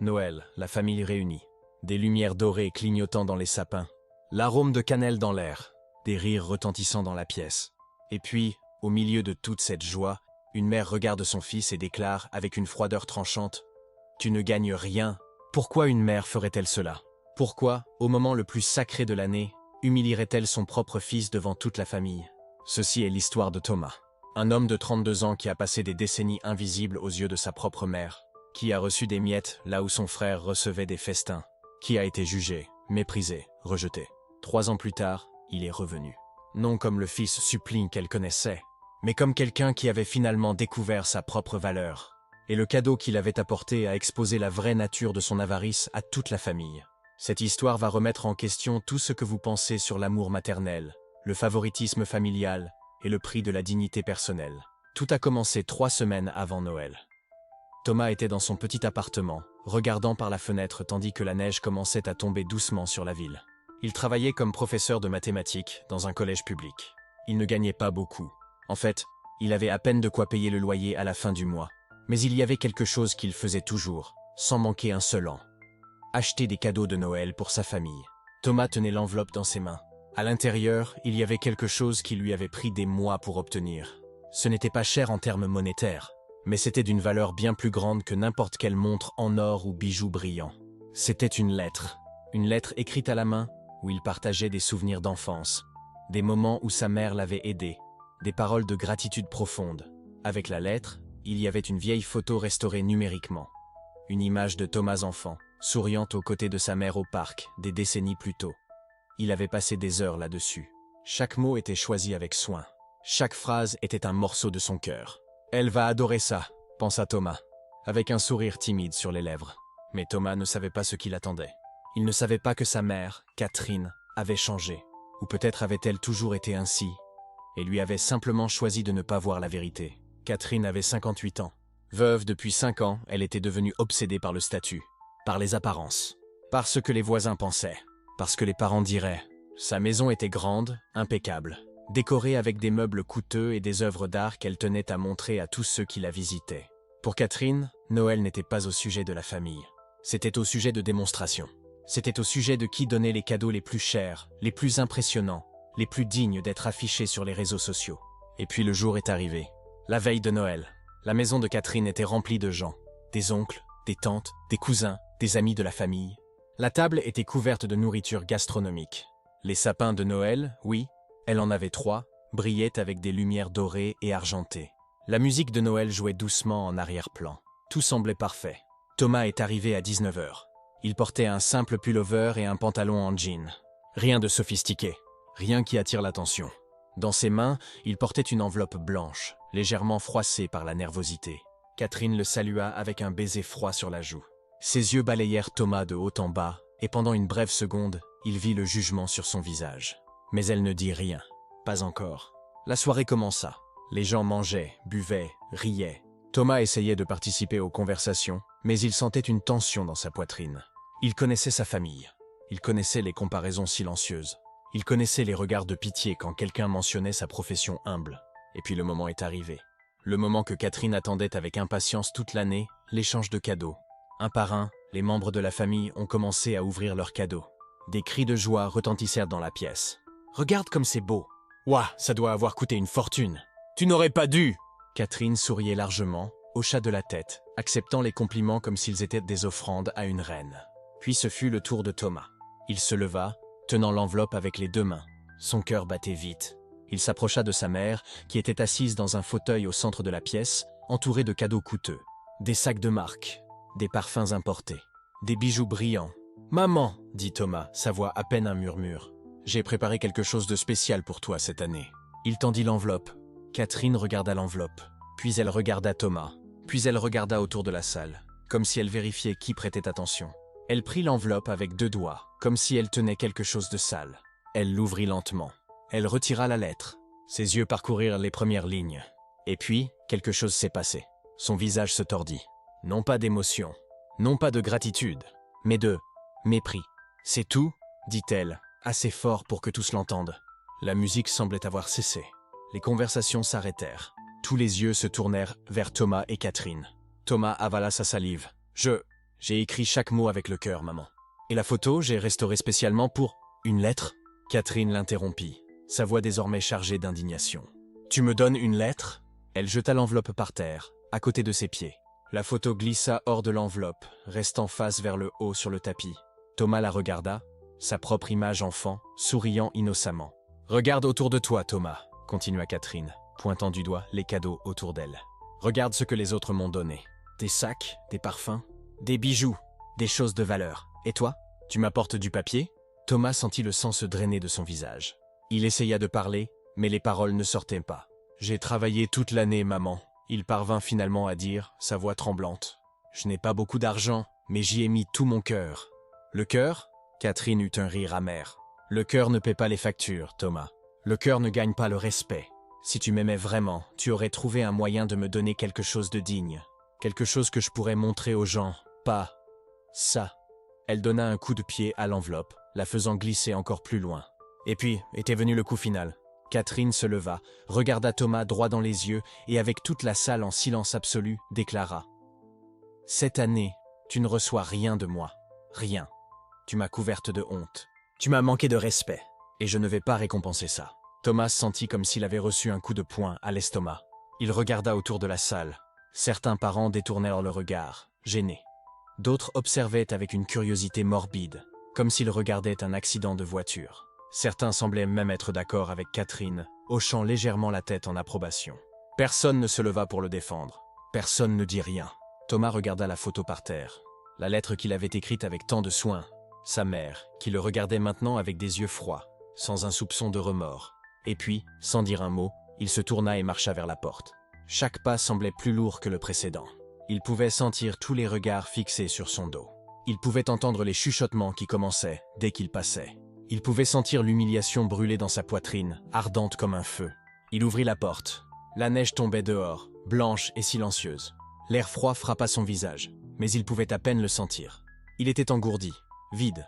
Noël, la famille réunie. Des lumières dorées clignotant dans les sapins. L'arôme de cannelle dans l'air. Des rires retentissant dans la pièce. Et puis, au milieu de toute cette joie, une mère regarde son fils et déclare avec une froideur tranchante « Tu ne gagnes rien. Pourquoi une mère ferait-elle cela? Pourquoi, au moment le plus sacré de l'année, humilierait-elle son propre fils devant toute la famille ?» Ceci est l'histoire de Thomas. Un homme de 32 ans qui a passé des décennies invisibles aux yeux de sa propre mère, qui a reçu des miettes là où son frère recevait des festins, qui a été jugé, méprisé, rejeté. 3 ans plus tard, il est revenu. Non comme le fils suppliant qu'elle connaissait, mais comme quelqu'un qui avait finalement découvert sa propre valeur. Et le cadeau qu'il avait apporté a exposé la vraie nature de son avarice à toute la famille. Cette histoire va remettre en question tout ce que vous pensez sur l'amour maternel, le favoritisme familial et le prix de la dignité personnelle. Tout a commencé 3 semaines avant Noël. Thomas était dans son petit appartement, regardant par la fenêtre tandis que la neige commençait à tomber doucement sur la ville. Il travaillait comme professeur de mathématiques dans un collège public. Il ne gagnait pas beaucoup. En fait, il avait à peine de quoi payer le loyer à la fin du mois. Mais il y avait quelque chose qu'il faisait toujours, sans manquer un seul an. Acheter des cadeaux de Noël pour sa famille. Thomas tenait l'enveloppe dans ses mains. À l'intérieur, il y avait quelque chose qui lui avait pris des mois pour obtenir. Ce n'était pas cher en termes monétaires, mais c'était d'une valeur bien plus grande que n'importe quelle montre en or ou bijoux brillants. C'était une lettre écrite à la main, où il partageait des souvenirs d'enfance, des moments où sa mère l'avait aidé, des paroles de gratitude profonde. Avec la lettre, il y avait une vieille photo restaurée numériquement. Une image de Thomas enfant, souriant aux côtés de sa mère au parc, des décennies plus tôt. Il avait passé des heures là-dessus. Chaque mot était choisi avec soin. Chaque phrase était un morceau de son cœur. « Elle va adorer ça », pensa Thomas, avec un sourire timide sur les lèvres. Mais Thomas ne savait pas ce qu'il attendait. Il ne savait pas que sa mère, Catherine, avait changé. Ou peut-être avait-elle toujours été ainsi, et lui avait simplement choisi de ne pas voir la vérité. Catherine avait 58 ans. Veuve depuis 5 ans, elle était devenue obsédée par le statut, par les apparences, par ce que les voisins pensaient, parce que les parents diraient. Sa maison était grande, impeccable, décorée avec des meubles coûteux et des œuvres d'art qu'elle tenait à montrer à tous ceux qui la visitaient. Pour Catherine, Noël n'était pas au sujet de la famille. C'était au sujet de démonstration. C'était au sujet de qui donnait les cadeaux les plus chers, les plus impressionnants, les plus dignes d'être affichés sur les réseaux sociaux. Et puis le jour est arrivé. La veille de Noël, la maison de Catherine était remplie de gens. Des oncles, des tantes, des cousins, des amis de la famille. La table était couverte de nourriture gastronomique. Les sapins de Noël, oui, elle en avait 3, brillaient avec des lumières dorées et argentées. La musique de Noël jouait doucement en arrière-plan. Tout semblait parfait. Thomas est arrivé à 19h. Il portait un simple pullover et un pantalon en jean. Rien de sophistiqué, rien qui attire l'attention. Dans ses mains, il portait une enveloppe blanche, légèrement froissée par la nervosité. Catherine le salua avec un baiser froid sur la joue. Ses yeux balayèrent Thomas de haut en bas, et pendant une brève seconde, il vit le jugement sur son visage. Mais elle ne dit rien. Pas encore. La soirée commença. Les gens mangeaient, buvaient, riaient. Thomas essayait de participer aux conversations, mais il sentait une tension dans sa poitrine. Il connaissait sa famille. Il connaissait les comparaisons silencieuses. Il connaissait les regards de pitié quand quelqu'un mentionnait sa profession humble. Et puis le moment est arrivé. Le moment que Catherine attendait avec impatience toute l'année, l'échange de cadeaux. Un par un, les membres de la famille ont commencé à ouvrir leurs cadeaux. Des cris de joie retentissèrent dans la pièce. « Regarde comme c'est beau !»« Ouah, ça doit avoir coûté une fortune !»« Tu n'aurais pas dû !» Catherine souriait largement, hocha de la tête, acceptant les compliments comme s'ils étaient des offrandes à une reine. Puis ce fut le tour de Thomas. Il se leva, tenant l'enveloppe avec les 2 mains. Son cœur battait vite. Il s'approcha de sa mère, qui était assise dans un fauteuil au centre de la pièce, entourée de cadeaux coûteux. Des sacs de marque, des parfums importés, des bijoux brillants. « Maman !» dit Thomas, sa voix à peine un murmure. « J'ai préparé quelque chose de spécial pour toi cette année. » Il tendit l'enveloppe. Catherine regarda l'enveloppe. Puis elle regarda Thomas. Puis elle regarda autour de la salle, comme si elle vérifiait qui prêtait attention. Elle prit l'enveloppe avec 2 doigts, comme si elle tenait quelque chose de sale. Elle l'ouvrit lentement. Elle retira la lettre. Ses yeux parcoururent les premières lignes. Et puis, quelque chose s'est passé. Son visage se tordit. Non pas d'émotion, non pas de gratitude, mais de mépris. « C'est tout ?» dit-elle, assez fort pour que tous l'entendent. La musique semblait avoir cessé. Les conversations s'arrêtèrent. Tous les yeux se tournèrent vers Thomas et Catherine. Thomas avala sa salive. « J'ai écrit chaque mot avec le cœur, maman. Et la photo, j'ai restauré spécialement pour une lettre. Catherine l'interrompit, sa voix désormais chargée d'indignation. Tu me donnes une lettre? Elle jeta l'enveloppe par terre, à côté de ses pieds. La photo glissa hors de l'enveloppe, restant face vers le haut sur le tapis. Thomas la regarda, sa propre image enfant, souriant innocemment. Regarde autour de toi, Thomas, continua Catherine, pointant du doigt les cadeaux autour d'elle. Regarde ce que les autres m'ont donné. Des sacs, des parfums, des bijoux, des choses de valeur. Et toi? Tu m'apportes du papier? Thomas sentit le sang se drainer de son visage. Il essaya de parler, mais les paroles ne sortaient pas. J'ai travaillé toute l'année, maman. Il parvint finalement à dire, sa voix tremblante. Je n'ai pas beaucoup d'argent, mais j'y ai mis tout mon cœur. Le cœur? Catherine eut un rire amer. Le cœur ne paie pas les factures, Thomas. Le cœur ne gagne pas le respect. Si tu m'aimais vraiment, tu aurais trouvé un moyen de me donner quelque chose de digne. Quelque chose que je pourrais montrer aux gens, pas ça. Elle donna un coup de pied à l'enveloppe, la faisant glisser encore plus loin. Et puis, était venu le coup final. Catherine se leva, regarda Thomas droit dans les yeux et avec toute la salle en silence absolu, déclara « Cette année, tu ne reçois rien de moi. Rien. Tu m'as couverte de honte. Tu m'as manqué de respect. Et je ne vais pas récompenser ça. » Thomas sentit comme s'il avait reçu un coup de poing à l'estomac. Il regarda autour de la salle. Certains parents détournèrent le regard, gênés. D'autres observaient avec une curiosité morbide, comme s'ils regardaient un accident de voiture. Certains semblaient même être d'accord avec Catherine, hochant légèrement la tête en approbation. Personne ne se leva pour le défendre. Personne ne dit rien. Thomas regarda la photo par terre. La lettre qu'il avait écrite avec tant de soin. Sa mère, qui le regardait maintenant avec des yeux froids, sans un soupçon de remords. Et puis, sans dire un mot, il se tourna et marcha vers la porte. Chaque pas semblait plus lourd que le précédent. Il pouvait sentir tous les regards fixés sur son dos. Il pouvait entendre les chuchotements qui commençaient dès qu'il passait. Il pouvait sentir l'humiliation brûler dans sa poitrine, ardente comme un feu. Il ouvrit la porte. La neige tombait dehors, blanche et silencieuse. L'air froid frappa son visage, mais il pouvait à peine le sentir. Il était engourdi, vide.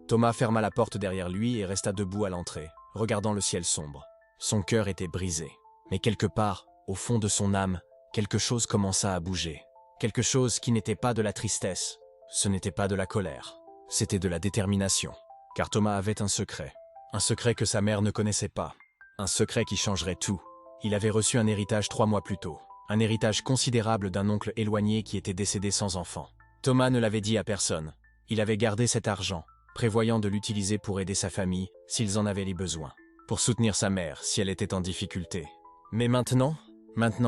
Thomas ferma la porte derrière lui et resta debout à l'entrée, regardant le ciel sombre. Son cœur était brisé. Mais quelque part, au fond de son âme, quelque chose commença à bouger. Quelque chose qui n'était pas de la tristesse. Ce n'était pas de la colère. C'était de la détermination. Car Thomas avait un secret. Un secret que sa mère ne connaissait pas. Un secret qui changerait tout. Il avait reçu un héritage 3 mois plus tôt. Un héritage considérable d'un oncle éloigné qui était décédé sans enfant. Thomas ne l'avait dit à personne. Il avait gardé cet argent, prévoyant de l'utiliser pour aider sa famille s'ils en avaient les besoins. Pour soutenir sa mère si elle était en difficulté. Mais maintenant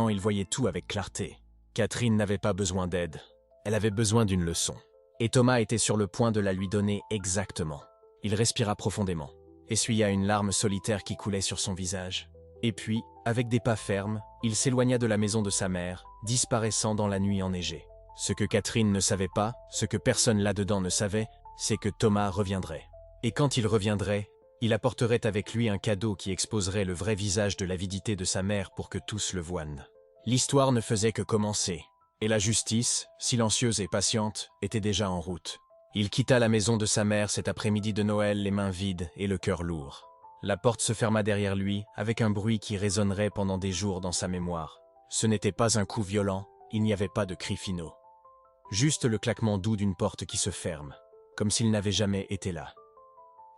il voyait tout avec clarté. Catherine n'avait pas besoin d'aide. Elle avait besoin d'une leçon. Et Thomas était sur le point de la lui donner exactement. Il respira profondément, essuya une larme solitaire qui coulait sur son visage. Et puis, avec des pas fermes, il s'éloigna de la maison de sa mère, disparaissant dans la nuit enneigée. Ce que Catherine ne savait pas, ce que personne là-dedans ne savait, c'est que Thomas reviendrait. Et quand il reviendrait, il apporterait avec lui un cadeau qui exposerait le vrai visage de l'avidité de sa mère pour que tous le voient. L'histoire ne faisait que commencer, et la justice, silencieuse et patiente, était déjà en route. Il quitta la maison de sa mère cet après-midi de Noël les mains vides et le cœur lourd. La porte se ferma derrière lui avec un bruit qui résonnerait pendant des jours dans sa mémoire. Ce n'était pas un coup violent, il n'y avait pas de cris finaux. Juste le claquement doux d'une porte qui se ferme, comme s'il n'avait jamais été là.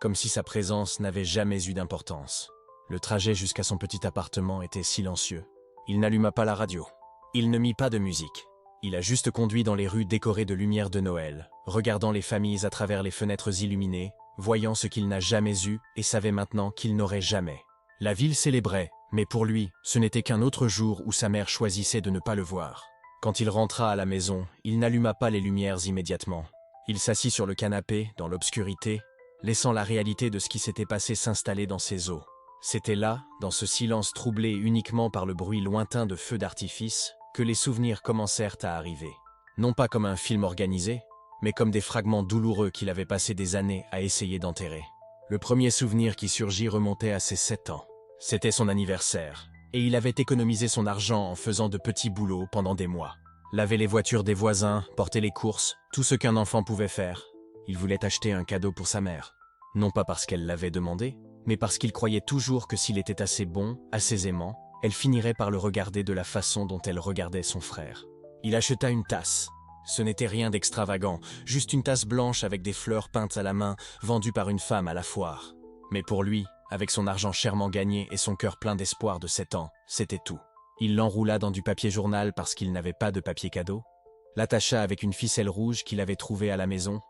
Comme si sa présence n'avait jamais eu d'importance. Le trajet jusqu'à son petit appartement était silencieux. Il n'alluma pas la radio. Il ne mit pas de musique. Il a juste conduit dans les rues décorées de lumières de Noël, regardant les familles à travers les fenêtres illuminées, voyant ce qu'il n'a jamais eu et savait maintenant qu'il n'aurait jamais. La ville célébrait, mais pour lui, ce n'était qu'un autre jour où sa mère choisissait de ne pas le voir. Quand il rentra à la maison, il n'alluma pas les lumières immédiatement. Il s'assit sur le canapé, dans l'obscurité, laissant la réalité de ce qui s'était passé s'installer dans ses os. C'était là, dans ce silence troublé uniquement par le bruit lointain de feux d'artifice, que les souvenirs commencèrent à arriver. Non pas comme un film organisé, mais comme des fragments douloureux qu'il avait passé des années à essayer d'enterrer. Le premier souvenir qui surgit remontait à ses 7 ans. C'était son anniversaire, et il avait économisé son argent en faisant de petits boulots pendant des mois. Laver les voitures des voisins, porter les courses, tout ce qu'un enfant pouvait faire. Il voulait acheter un cadeau pour sa mère. Non pas parce qu'elle l'avait demandé, mais parce qu'il croyait toujours que s'il était assez bon, assez aimant, elle finirait par le regarder de la façon dont elle regardait son frère. Il acheta une tasse. Ce n'était rien d'extravagant, juste une tasse blanche avec des fleurs peintes à la main, vendue par une femme à la foire. Mais pour lui, avec son argent chèrement gagné et son cœur plein d'espoir de 7 ans, c'était tout. Il l'enroula dans du papier journal parce qu'il n'avait pas de papier cadeau, l'attacha avec une ficelle rouge qu'il avait trouvée à la maison,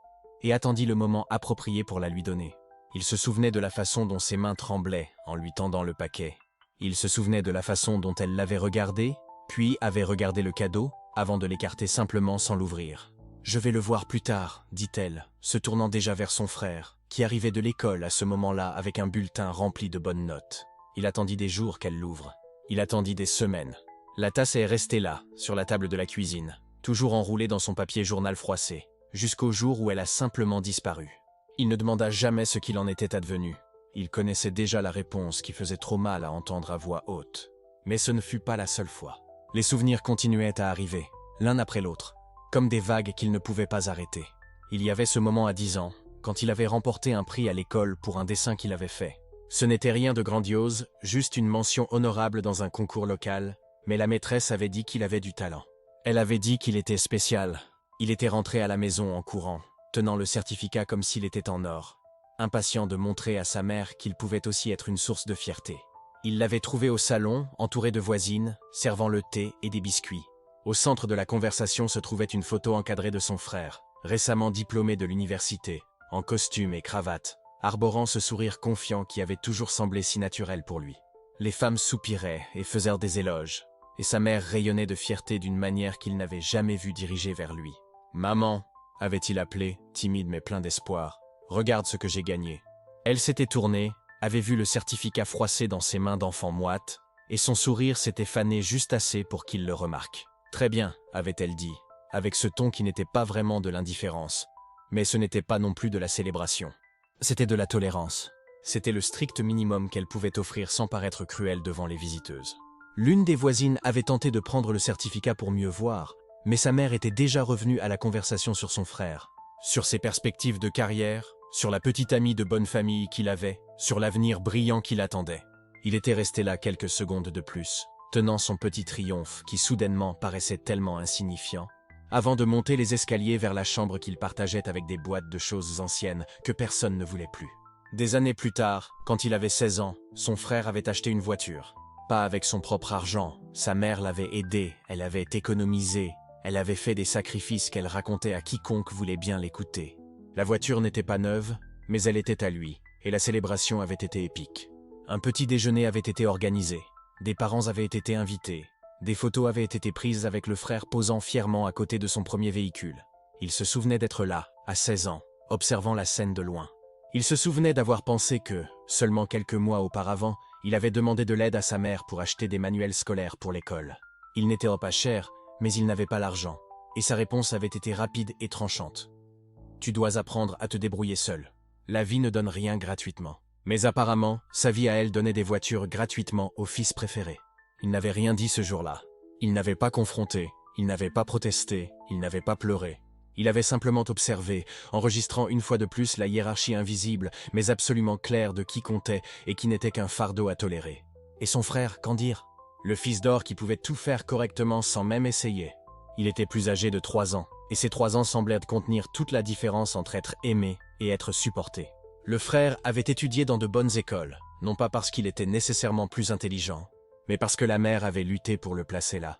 et attendit le moment approprié pour la lui donner. Il se souvenait de la façon dont ses mains tremblaient en lui tendant le paquet. Il se souvenait de la façon dont elle l'avait regardé, puis avait regardé le cadeau, avant de l'écarter simplement sans l'ouvrir. « Je vais le voir plus tard », dit-elle, se tournant déjà vers son frère, qui arrivait de l'école à ce moment-là avec un bulletin rempli de bonnes notes. Il attendit des jours qu'elle l'ouvre. Il attendit des semaines. La tasse est restée là, sur la table de la cuisine, toujours enroulée dans son papier journal froissé, jusqu'au jour où elle a simplement disparu. Il ne demanda jamais ce qu'il en était advenu. Il connaissait déjà la réponse qui faisait trop mal à entendre à voix haute. Mais ce ne fut pas la seule fois. Les souvenirs continuaient à arriver, l'un après l'autre, comme des vagues qu'il ne pouvait pas arrêter. Il y avait ce moment à 10 ans, quand il avait remporté un prix à l'école pour un dessin qu'il avait fait. Ce n'était rien de grandiose, juste une mention honorable dans un concours local, mais la maîtresse avait dit qu'il avait du talent. Elle avait dit qu'il était spécial. Il était rentré à la maison en courant, tenant le certificat comme s'il était en or, impatient de montrer à sa mère qu'il pouvait aussi être une source de fierté. Il l'avait trouvé au salon, entouré de voisines, servant le thé et des biscuits. Au centre de la conversation se trouvait une photo encadrée de son frère, récemment diplômé de l'université, en costume et cravate, arborant ce sourire confiant qui avait toujours semblé si naturel pour lui. Les femmes soupiraient et faisaient des éloges, et sa mère rayonnait de fierté d'une manière qu'il n'avait jamais vue dirigée vers lui. « Maman », avait-il appelé, timide mais plein d'espoir, « regarde ce que j'ai gagné. » Elle s'était tournée, avait vu le certificat froissé dans ses mains d'enfant moite, et son sourire s'était fané juste assez pour qu'il le remarque. « Très bien », avait-elle dit, avec ce ton qui n'était pas vraiment de l'indifférence, mais ce n'était pas non plus de la célébration. C'était de la tolérance. C'était le strict minimum qu'elle pouvait offrir sans paraître cruelle devant les visiteuses. L'une des voisines avait tenté de prendre le certificat pour mieux voir, mais sa mère était déjà revenue à la conversation sur son frère, sur ses perspectives de carrière, sur la petite amie de bonne famille qu'il avait, sur l'avenir brillant qui l'attendait. Il était resté là quelques secondes de plus, tenant son petit triomphe qui soudainement paraissait tellement insignifiant, avant de monter les escaliers vers la chambre qu'il partageait avec des boîtes de choses anciennes que personne ne voulait plus. Des années plus tard, quand il avait 16 ans, son frère avait acheté une voiture. Pas avec son propre argent, sa mère l'avait aidé, elle avait économisé, elle avait fait des sacrifices qu'elle racontait à quiconque voulait bien l'écouter. La voiture n'était pas neuve, mais elle était à lui, et la célébration avait été épique. Un petit déjeuner avait été organisé, des parents avaient été invités, des photos avaient été prises avec le frère posant fièrement à côté de son premier véhicule. Il se souvenait d'être là, à 16 ans, observant la scène de loin. Il se souvenait d'avoir pensé que, seulement quelques mois auparavant, il avait demandé de l'aide à sa mère pour acheter des manuels scolaires pour l'école. Il n'était pas cher, mais il n'avait pas l'argent, et sa réponse avait été rapide et tranchante. « Tu dois apprendre à te débrouiller seul. La vie ne donne rien gratuitement. » Mais apparemment, sa vie à elle donnait des voitures gratuitement au fils préféré. Il n'avait rien dit ce jour-là. Il n'avait pas confronté, il n'avait pas protesté, il n'avait pas pleuré. Il avait simplement observé, enregistrant une fois de plus la hiérarchie invisible, mais absolument claire de qui comptait et qui n'était qu'un fardeau à tolérer. Et son frère, qu'en dire? Le fils d'or qui pouvait tout faire correctement sans même essayer. Il était plus âgé de 3 ans, et ces 3 ans semblaient contenir toute la différence entre être aimé et être supporté. Le frère avait étudié dans de bonnes écoles, non pas parce qu'il était nécessairement plus intelligent, mais parce que la mère avait lutté pour le placer là.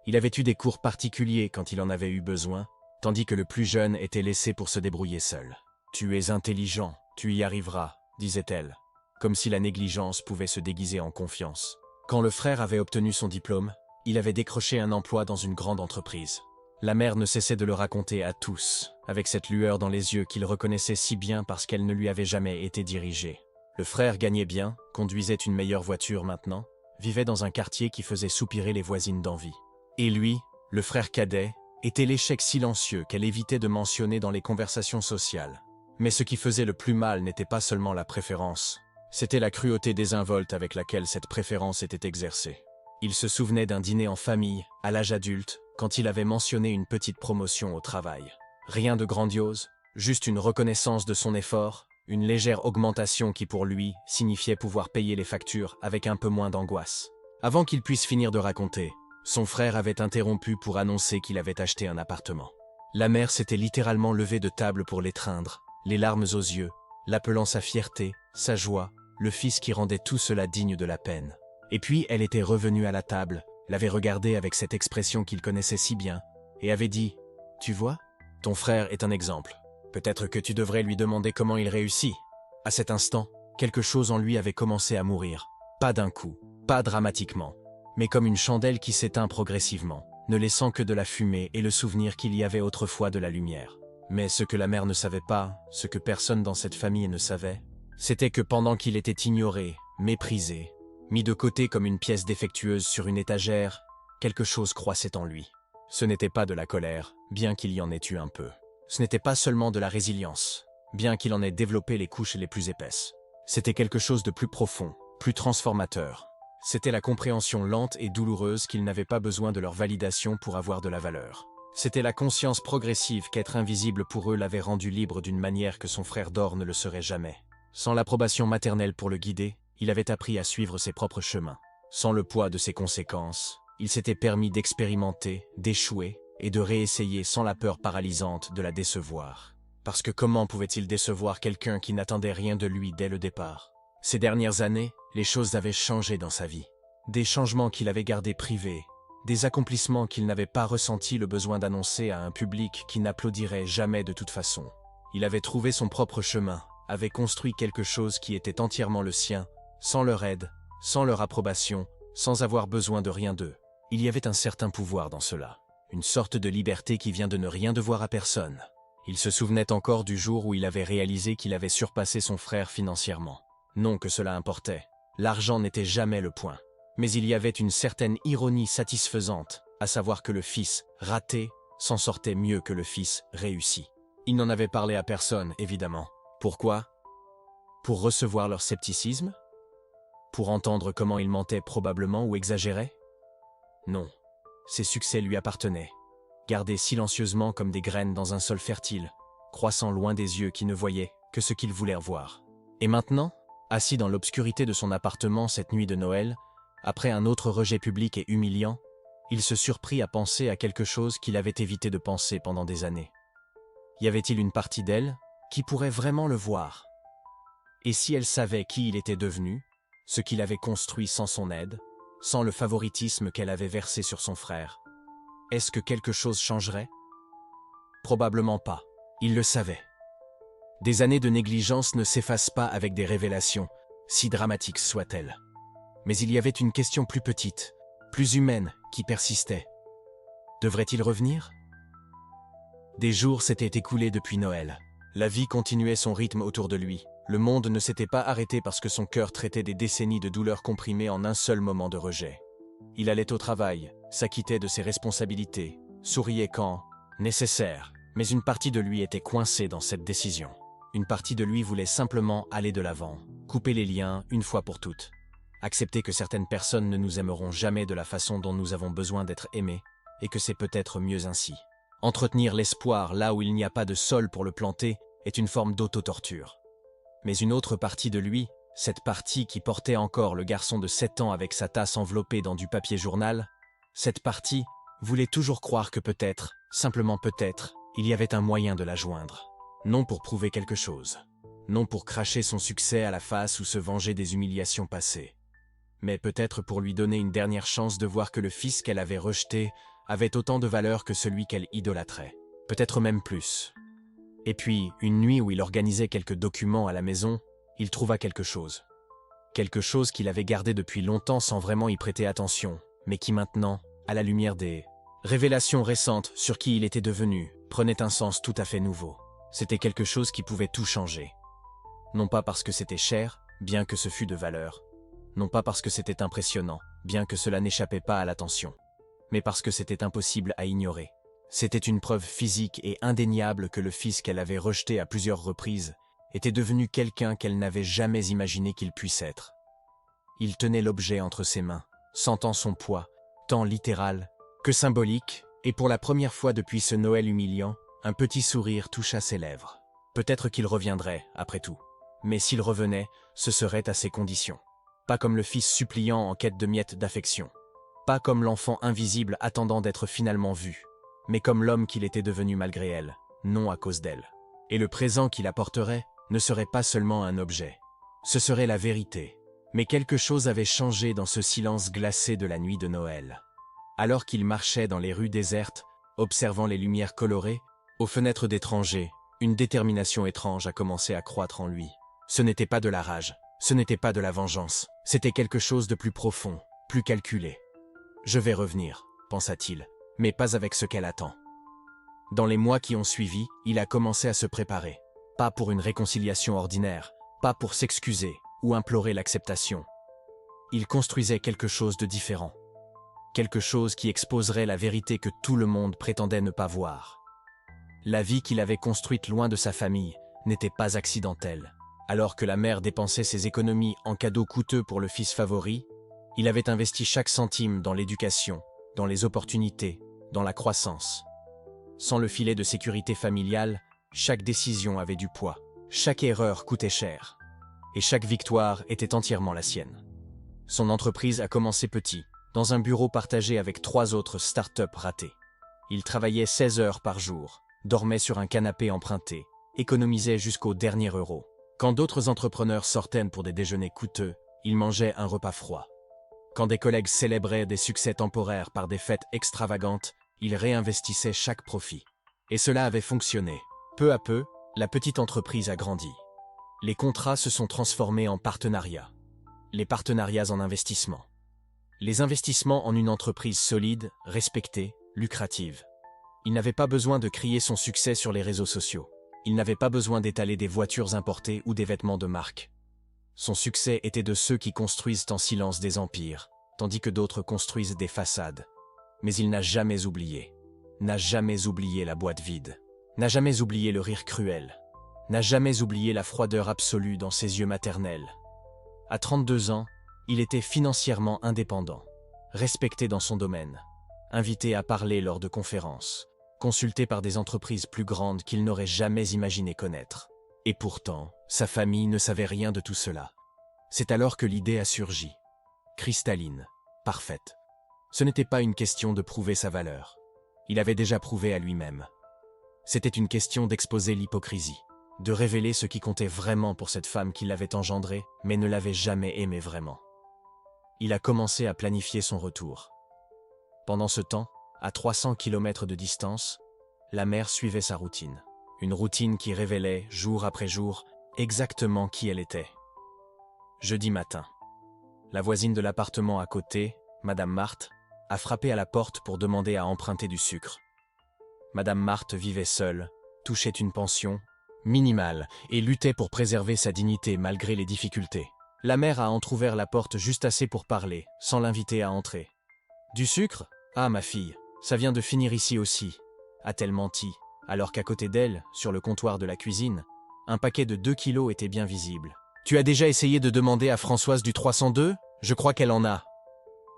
Il avait eu des cours particuliers quand il en avait eu besoin, tandis que le plus jeune était laissé pour se débrouiller seul. « Tu es intelligent, tu y arriveras », disait-elle, comme si la négligence pouvait se déguiser en confiance. Quand le frère avait obtenu son diplôme, il avait décroché un emploi dans une grande entreprise. La mère ne cessait de le raconter à tous, avec cette lueur dans les yeux qu'il reconnaissait si bien parce qu'elle ne lui avait jamais été dirigée. Le frère gagnait bien, conduisait une meilleure voiture maintenant, vivait dans un quartier qui faisait soupirer les voisines d'envie. Et lui, le frère cadet, était l'échec silencieux qu'elle évitait de mentionner dans les conversations sociales. Mais ce qui faisait le plus mal n'était pas seulement la préférence, c'était la cruauté désinvolte avec laquelle cette préférence était exercée. Il se souvenait d'un dîner en famille, à l'âge adulte, quand il avait mentionné une petite promotion au travail. Rien de grandiose, juste une reconnaissance de son effort, une légère augmentation qui pour lui signifiait pouvoir payer les factures avec un peu moins d'angoisse. Avant qu'il puisse finir de raconter, son frère avait interrompu pour annoncer qu'il avait acheté un appartement. La mère s'était littéralement levée de table pour l'étreindre, les larmes aux yeux, l'appelant sa fierté, sa joie, le fils qui rendait tout cela digne de la peine. Et puis elle était revenue à la table, l'avait regardé avec cette expression qu'il connaissait si bien, et avait dit « Tu vois, ton frère est un exemple. Peut-être que tu devrais lui demander comment il réussit. » À cet instant, quelque chose en lui avait commencé à mourir. Pas d'un coup, pas dramatiquement, mais comme une chandelle qui s'éteint progressivement, ne laissant que de la fumée et le souvenir qu'il y avait autrefois de la lumière. Mais ce que la mère ne savait pas, ce que personne dans cette famille ne savait, c'était que pendant qu'il était ignoré, méprisé, mis de côté comme une pièce défectueuse sur une étagère, quelque chose croissait en lui. Ce n'était pas de la colère, bien qu'il y en ait eu un peu. Ce n'était pas seulement de la résilience, bien qu'il en ait développé les couches les plus épaisses. C'était quelque chose de plus profond, plus transformateur. C'était la compréhension lente et douloureuse qu'il n'avait pas besoin de leur validation pour avoir de la valeur. C'était la conscience progressive qu'être invisible pour eux l'avait rendu libre d'une manière que son frère d'or ne le serait jamais. Sans l'approbation maternelle pour le guider, il avait appris à suivre ses propres chemins. Sans le poids de ses conséquences, il s'était permis d'expérimenter, d'échouer et de réessayer sans la peur paralysante de la décevoir. Parce que comment pouvait-il décevoir quelqu'un qui n'attendait rien de lui dès le départ? Ces dernières années, les choses avaient changé dans sa vie. Des changements qu'il avait gardés privés, des accomplissements qu'il n'avait pas ressenti le besoin d'annoncer à un public qui n'applaudirait jamais de toute façon. Il avait trouvé son propre chemin, avait construit quelque chose qui était entièrement le sien, sans leur aide, sans leur approbation, sans avoir besoin de rien d'eux. Il y avait un certain pouvoir dans cela, une sorte de liberté qui vient de ne rien devoir à personne. Il se souvenait encore du jour où il avait réalisé qu'il avait surpassé son frère financièrement. Non que cela importait, l'argent n'était jamais le point. Mais il y avait une certaine ironie satisfaisante, à savoir que le fils raté s'en sortait mieux que le fils réussi. Il n'en avait parlé à personne, évidemment. Pourquoi? Pour recevoir leur scepticisme? Pour entendre comment il mentait probablement ou exagérait? Non, ses succès lui appartenaient, gardés silencieusement comme des graines dans un sol fertile, croissant loin des yeux qui ne voyaient que ce qu'ils voulaient voir. Et maintenant, assis dans l'obscurité de son appartement cette nuit de Noël, après un autre rejet public et humiliant, il se surprit à penser à quelque chose qu'il avait évité de penser pendant des années. Y avait-il une partie d'elle qui pourrait vraiment le voir? Et si elle savait qui il était devenu, ce qu'il avait construit sans son aide, sans le favoritisme qu'elle avait versé sur son frère, est-ce que quelque chose changerait? Probablement pas. Il le savait. Des années de négligence ne s'effacent pas avec des révélations, si dramatiques soient-elles. Mais il y avait une question plus petite, plus humaine, qui persistait. Devrait-il revenir? Des jours s'étaient écoulés depuis Noël. La vie continuait son rythme autour de lui. Le monde ne s'était pas arrêté parce que son cœur traitait des décennies de douleurs comprimées en un seul moment de rejet. Il allait au travail, s'acquittait de ses responsabilités, souriait quand nécessaire, mais une partie de lui était coincée dans cette décision. Une partie de lui voulait simplement aller de l'avant, couper les liens une fois pour toutes. Accepter que certaines personnes ne nous aimeront jamais de la façon dont nous avons besoin d'être aimés, et que c'est peut-être mieux ainsi. Entretenir l'espoir là où il n'y a pas de sol pour le planter est une forme d'auto-torture. Mais une autre partie de lui, cette partie qui portait encore le garçon de 7 ans avec sa tasse enveloppée dans du papier journal, cette partie voulait toujours croire que peut-être, simplement peut-être, il y avait un moyen de la joindre. Non pour prouver quelque chose, non pour cracher son succès à la face ou se venger des humiliations passées, mais peut-être pour lui donner une dernière chance de voir que le fils qu'elle avait rejeté avait autant de valeur que celui qu'elle idolâtrait, peut-être même plus. Et puis, une nuit où il organisait quelques documents à la maison, il trouva quelque chose. Quelque chose qu'il avait gardé depuis longtemps sans vraiment y prêter attention, mais qui maintenant, à la lumière des révélations récentes sur qui il était devenu, prenait un sens tout à fait nouveau. C'était quelque chose qui pouvait tout changer. Non pas parce que c'était cher, bien que ce fût de valeur. Non pas parce que c'était impressionnant, bien que cela n'échappait pas à l'attention. Mais parce que c'était impossible à ignorer. C'était une preuve physique et indéniable que le fils qu'elle avait rejeté à plusieurs reprises était devenu quelqu'un qu'elle n'avait jamais imaginé qu'il puisse être. Il tenait l'objet entre ses mains, sentant son poids, tant littéral que symbolique, et pour la première fois depuis ce Noël humiliant, un petit sourire toucha ses lèvres. Peut-être qu'il reviendrait, après tout. Mais s'il revenait, ce serait à ses conditions. Pas comme le fils suppliant en quête de miettes d'affection. Pas comme l'enfant invisible attendant d'être finalement vu. mais comme l'homme qu'il était devenu malgré elle, non à cause d'elle. Et le présent qu'il apporterait ne serait pas seulement un objet. Ce serait la vérité. Mais quelque chose avait changé dans ce silence glacé de la nuit de Noël. Alors qu'il marchait dans les rues désertes, observant les lumières colorées, aux fenêtres d'étrangers, une détermination étrange a commencé à croître en lui. Ce n'était pas de la rage, ce n'était pas de la vengeance, c'était quelque chose de plus profond, plus calculé. « Je vais revenir », pensa-t-il, mais pas avec ce qu'elle attend. Dans les mois qui ont suivi, il a commencé à se préparer. Pas pour une réconciliation ordinaire, pas pour s'excuser ou implorer l'acceptation. Il construisait quelque chose de différent. Quelque chose qui exposerait la vérité que tout le monde prétendait ne pas voir. La vie qu'il avait construite loin de sa famille n'était pas accidentelle. Alors que la mère dépensait ses économies en cadeaux coûteux pour le fils favori, il avait investi chaque centime dans l'éducation, dans les opportunités, dans la croissance. Sans le filet de sécurité familiale, chaque décision avait du poids, chaque erreur coûtait cher, et chaque victoire était entièrement la sienne. Son entreprise a commencé petit, dans un bureau partagé avec 3 autres start-up ratées. Il travaillait 16 heures par jour, dormait sur un canapé emprunté, économisait jusqu'au dernier euro. Quand d'autres entrepreneurs sortaient pour des déjeuners coûteux, il mangeait un repas froid. Quand des collègues célébraient des succès temporaires par des fêtes extravagantes, il réinvestissait chaque profit. Et cela avait fonctionné. Peu à peu, la petite entreprise a grandi. Les contrats se sont transformés en partenariats. Les partenariats en investissements. Les investissements en une entreprise solide, respectée, lucrative. Il n'avait pas besoin de crier son succès sur les réseaux sociaux. Il n'avait pas besoin d'étaler des voitures importées ou des vêtements de marque. Son succès était de ceux qui construisent en silence des empires, tandis que d'autres construisent des façades. Mais il n'a jamais oublié la boîte vide, n'a jamais oublié le rire cruel, n'a jamais oublié la froideur absolue dans ses yeux maternels. À 32 ans, il était financièrement indépendant, respecté dans son domaine, invité à parler lors de conférences, consulté par des entreprises plus grandes qu'il n'aurait jamais imaginé connaître. Et pourtant, sa famille ne savait rien de tout cela. C'est alors que l'idée a surgi. Cristalline, parfaite. Ce n'était pas une question de prouver sa valeur. Il avait déjà prouvé à lui-même. C'était une question d'exposer l'hypocrisie, de révéler ce qui comptait vraiment pour cette femme qui l'avait engendré, mais ne l'avait jamais aimé vraiment. Il a commencé à planifier son retour. Pendant ce temps, à 300 km de distance, la mère suivait sa routine. Une routine qui révélait, jour après jour, exactement qui elle était. Jeudi matin. La voisine de l'appartement à côté, Madame Marthe, a frappé à la porte pour demander à emprunter du sucre. Madame Marthe vivait seule, touchait une pension, minimale, et luttait pour préserver sa dignité malgré les difficultés. La mère a entrouvert la porte juste assez pour parler, sans l'inviter à entrer. « Du sucre ? Ah, ma fille, ça vient de finir ici aussi », a-t-elle menti, alors qu'à côté d'elle, sur le comptoir de la cuisine, un paquet de 2 kilos était bien visible. « Tu as déjà essayé de demander à Françoise du 302 ? Je crois qu'elle en a. »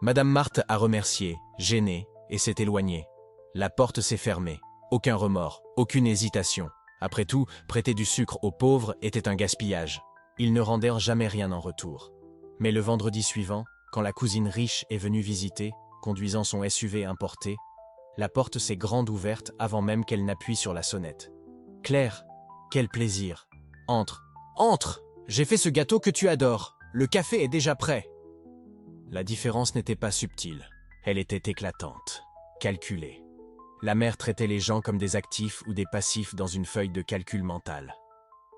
Madame Marthe a remercié, gênée, et s'est éloignée. La porte s'est fermée. Aucun remords, aucune hésitation. Après tout, prêter du sucre aux pauvres était un gaspillage. Ils ne rendaient jamais rien en retour. Mais le vendredi suivant, quand la cousine riche est venue visiter, conduisant son SUV importé, la porte s'est grande ouverte avant même qu'elle n'appuie sur la sonnette. « Claire, quel plaisir. Entre, entre. J'ai fait ce gâteau que tu adores. Le café est déjà prêt. » La différence n'était pas subtile. Elle était éclatante, calculée. La mère traitait les gens comme des actifs ou des passifs dans une feuille de calcul mental.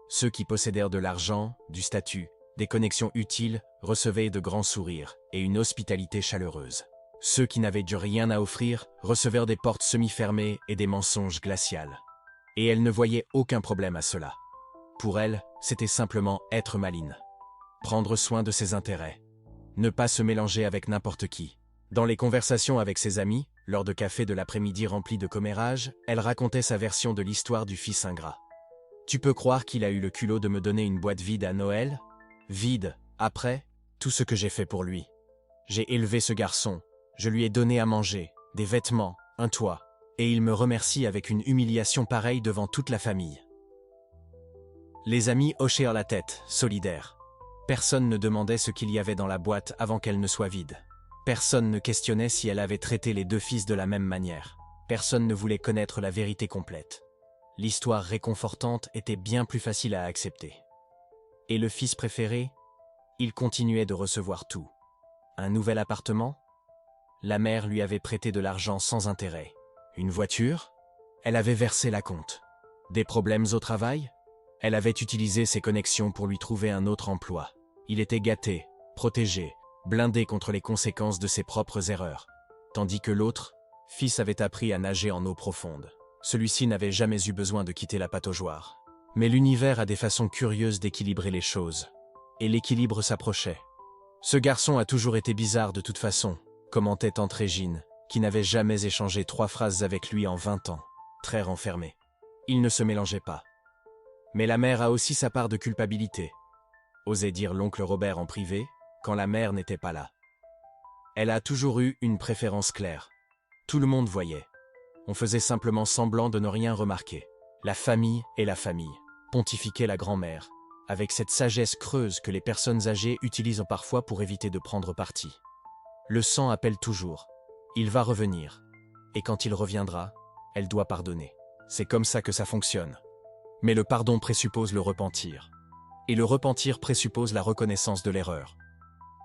Ceux qui possédèrent de l'argent, du statut, des connexions utiles, recevaient de grands sourires et une hospitalité chaleureuse. Ceux qui n'avaient du rien à offrir recevèrent des portes semi-fermées et des mensonges glaciales. Et elle ne voyait aucun problème à cela. Pour elle, c'était simplement être maligne. Prendre soin de ses intérêts. Ne pas se mélanger avec n'importe qui. Dans les conversations avec ses amis, lors de cafés de l'après-midi remplis de commérages, elle racontait sa version de l'histoire du fils ingrat. « Tu peux croire qu'il a eu le culot de me donner une boîte vide à Noël ? Vide, après, tout ce que j'ai fait pour lui. J'ai élevé ce garçon, je lui ai donné à manger, des vêtements, un toit, et il me remercie avec une humiliation pareille devant toute la famille. » Les amis hochèrent la tête, solidaires. Personne ne demandait ce qu'il y avait dans la boîte avant qu'elle ne soit vide. Personne ne questionnait si elle avait traité les 2 fils de la même manière. Personne ne voulait connaître la vérité complète. L'histoire réconfortante était bien plus facile à accepter. Et le fils préféré, il continuait de recevoir tout. Un nouvel appartement? La mère lui avait prêté de l'argent sans intérêt. Une voiture? Elle avait versé l'acompte. Des problèmes au travail? Elle avait utilisé ses connexions pour lui trouver un autre emploi. Il était gâté, protégé, blindé contre les conséquences de ses propres erreurs. Tandis que l'autre, fils, avait appris à nager en eau profonde. Celui-ci n'avait jamais eu besoin de quitter la pataugeoire. Mais l'univers a des façons curieuses d'équilibrer les choses. Et l'équilibre s'approchait. Ce garçon a toujours été bizarre de toute façon, commentait tante Régine, qui n'avait jamais échangé 3 phrases avec lui en 20 ans. Très renfermé. Il ne se mélangeait pas. Mais la mère a aussi sa part de culpabilité. Osait dire l'oncle Robert en privé, quand la mère n'était pas là. Elle a toujours eu une préférence claire. Tout le monde voyait. On faisait simplement semblant de ne rien remarquer. La famille est la famille, pontifiquait la grand-mère, avec cette sagesse creuse que les personnes âgées utilisent parfois pour éviter de prendre parti. Le sang appelle toujours. Il va revenir. Et quand il reviendra, elle doit pardonner. C'est comme ça que ça fonctionne. Mais le pardon présuppose le repentir. Et le repentir présuppose la reconnaissance de l'erreur.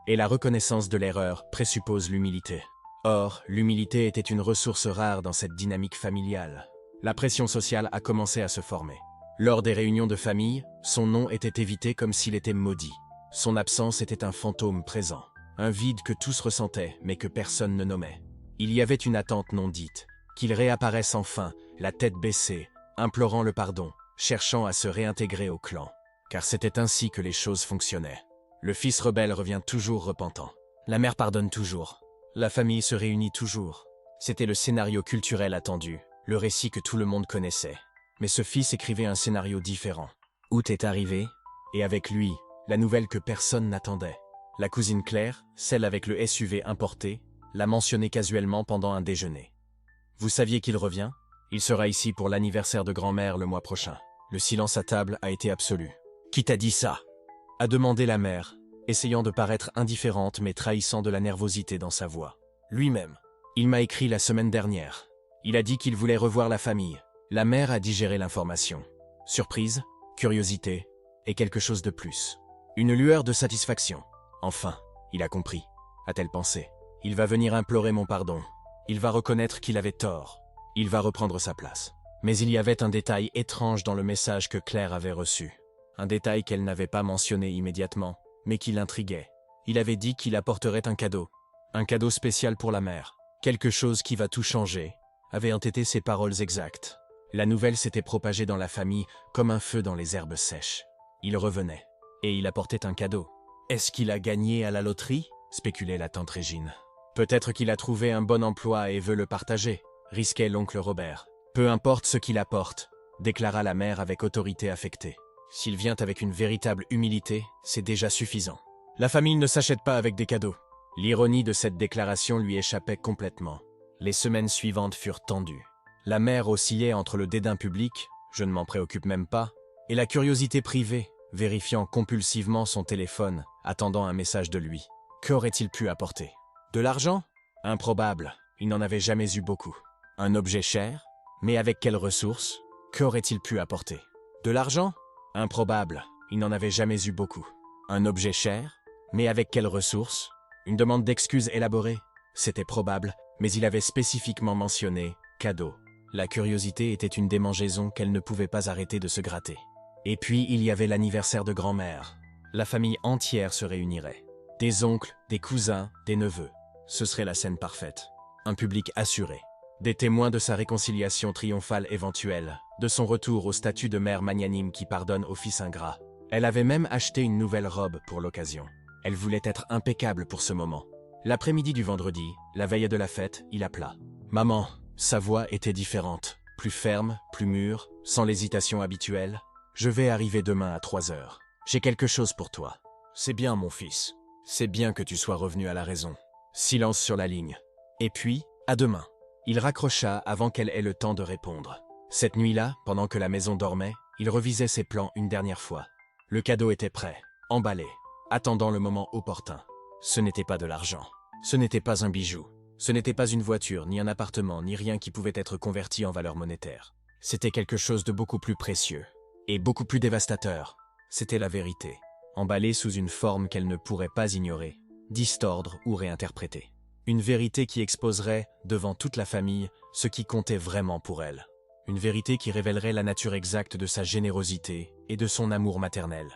Et la reconnaissance de l'erreur présuppose l'humilité. Or, l'humilité était une ressource rare dans cette dynamique familiale. La pression sociale a commencé à se former. Lors des réunions de famille, son nom était évité comme s'il était maudit. Son absence était un fantôme présent. Un vide que tous ressentaient, mais que personne ne nommait. Il y avait une attente non dite, qu'il réapparaisse enfin, la tête baissée, implorant le pardon, cherchant à se réintégrer au clan. Car c'était ainsi que les choses fonctionnaient. Le fils rebelle revient toujours repentant. La mère pardonne toujours. La famille se réunit toujours. C'était le scénario culturel attendu, le récit que tout le monde connaissait. Mais ce fils écrivait un scénario différent. Août est arrivé, et avec lui, la nouvelle que personne n'attendait. La cousine Claire, celle avec le SUV importé, l'a mentionné casuellement pendant un déjeuner. Vous saviez qu'il revient? Il sera ici pour l'anniversaire de grand-mère le mois prochain. Le silence à table a été absolu. Qui t'a dit ça? A demandé la mère, essayant de paraître indifférente mais trahissant de la nervosité dans sa voix. Lui-même. Il m'a écrit la semaine dernière. Il a dit qu'il voulait revoir la famille. La mère a digéré l'information. Surprise, curiosité et quelque chose de plus. Une lueur de satisfaction. Enfin, il a compris, a-t-elle pensé. Il va venir implorer mon pardon. Il va reconnaître qu'il avait tort. Il va reprendre sa place. Mais il y avait un détail étrange dans le message que Claire avait reçu. Un détail qu'elle n'avait pas mentionné immédiatement, mais qui l'intriguait. Il avait dit qu'il apporterait un cadeau. Un cadeau spécial pour la mère. Quelque chose qui va tout changer, avaient été ses paroles exactes. La nouvelle s'était propagée dans la famille comme un feu dans les herbes sèches. Il revenait, et il apportait un cadeau. Est-ce qu'il a gagné à la loterie? Spéculait la tante Régine. Peut-être qu'il a trouvé un bon emploi et veut le partager, risquait l'oncle Robert. Peu importe ce qu'il apporte, déclara la mère avec autorité affectée. S'il vient avec une véritable humilité, c'est déjà suffisant. La famille ne s'achète pas avec des cadeaux. L'ironie de cette déclaration lui échappait complètement. Les semaines suivantes furent tendues. La mère oscillait entre le dédain public, je ne m'en préoccupe même pas, et la curiosité privée, vérifiant compulsivement son téléphone, attendant un message de lui. Qu'aurait-il pu apporter? De l'argent? Improbable, il n'en avait jamais eu beaucoup. Un objet cher? Mais avec quelles ressources? Qu'aurait-il pu apporter? De l'argent? Improbable, il n'en avait jamais eu beaucoup. Un objet cher? Mais avec quelles ressources? Une demande d'excuses élaborée? C'était probable, mais il avait spécifiquement mentionné « cadeau ». La curiosité était une démangeaison qu'elle ne pouvait pas arrêter de se gratter. Et puis il y avait l'anniversaire de grand-mère. La famille entière se réunirait. Des oncles, des cousins, des neveux. Ce serait la scène parfaite. Un public assuré. Des témoins de sa réconciliation triomphale éventuelle, de son retour au statut de mère magnanime qui pardonne au fils ingrat. Elle avait même acheté une nouvelle robe pour l'occasion. Elle voulait être impeccable pour ce moment. L'après-midi du vendredi, la veille de la fête, il appela. « Maman !» Sa voix était différente, plus ferme, plus mûre, sans l'hésitation habituelle. « Je vais arriver demain à 3 heures. J'ai quelque chose pour toi. »« C'est bien, mon fils. C'est bien que tu sois revenu à la raison. » Silence sur la ligne. Et puis, à demain. Il raccrocha avant qu'elle ait le temps de répondre. Cette nuit-là, pendant que la maison dormait, il revisait ses plans une dernière fois. Le cadeau était prêt, emballé, attendant le moment opportun. Ce n'était pas de l'argent. Ce n'était pas un bijou. Ce n'était pas une voiture, ni un appartement, ni rien qui pouvait être converti en valeur monétaire. C'était quelque chose de beaucoup plus précieux. Et beaucoup plus dévastateur. C'était la vérité, emballée sous une forme qu'elle ne pourrait pas ignorer, distordre ou réinterpréter. Une vérité qui exposerait, devant toute la famille, ce qui comptait vraiment pour elle. Une vérité qui révélerait la nature exacte de sa générosité et de son amour maternel.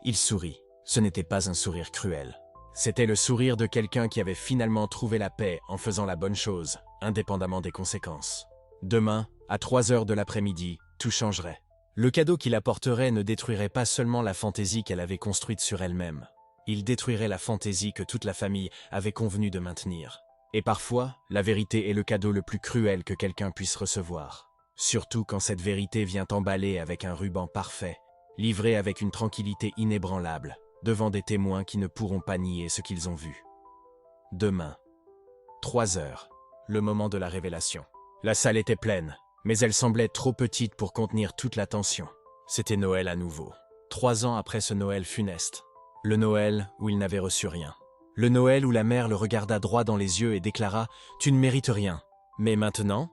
Il sourit. Ce n'était pas un sourire cruel. C'était le sourire de quelqu'un qui avait finalement trouvé la paix en faisant la bonne chose, indépendamment des conséquences. Demain, à 3 heures de l'après-midi, tout changerait. Le cadeau qu'il apporterait ne détruirait pas seulement la fantaisie qu'elle avait construite sur elle-même. Il détruirait la fantaisie que toute la famille avait convenu de maintenir. Et parfois, la vérité est le cadeau le plus cruel que quelqu'un puisse recevoir. Surtout quand cette vérité vient emballée avec un ruban parfait, livrée avec une tranquillité inébranlable, devant des témoins qui ne pourront pas nier ce qu'ils ont vu. Demain, 3 heures, le moment de la révélation. La salle était pleine, mais elle semblait trop petite pour contenir toute l'attention. C'était Noël à nouveau. 3 ans après ce Noël funeste. Le Noël où il n'avait reçu rien. Le Noël où la mère le regarda droit dans les yeux et déclara « Tu ne mérites rien ». Mais maintenant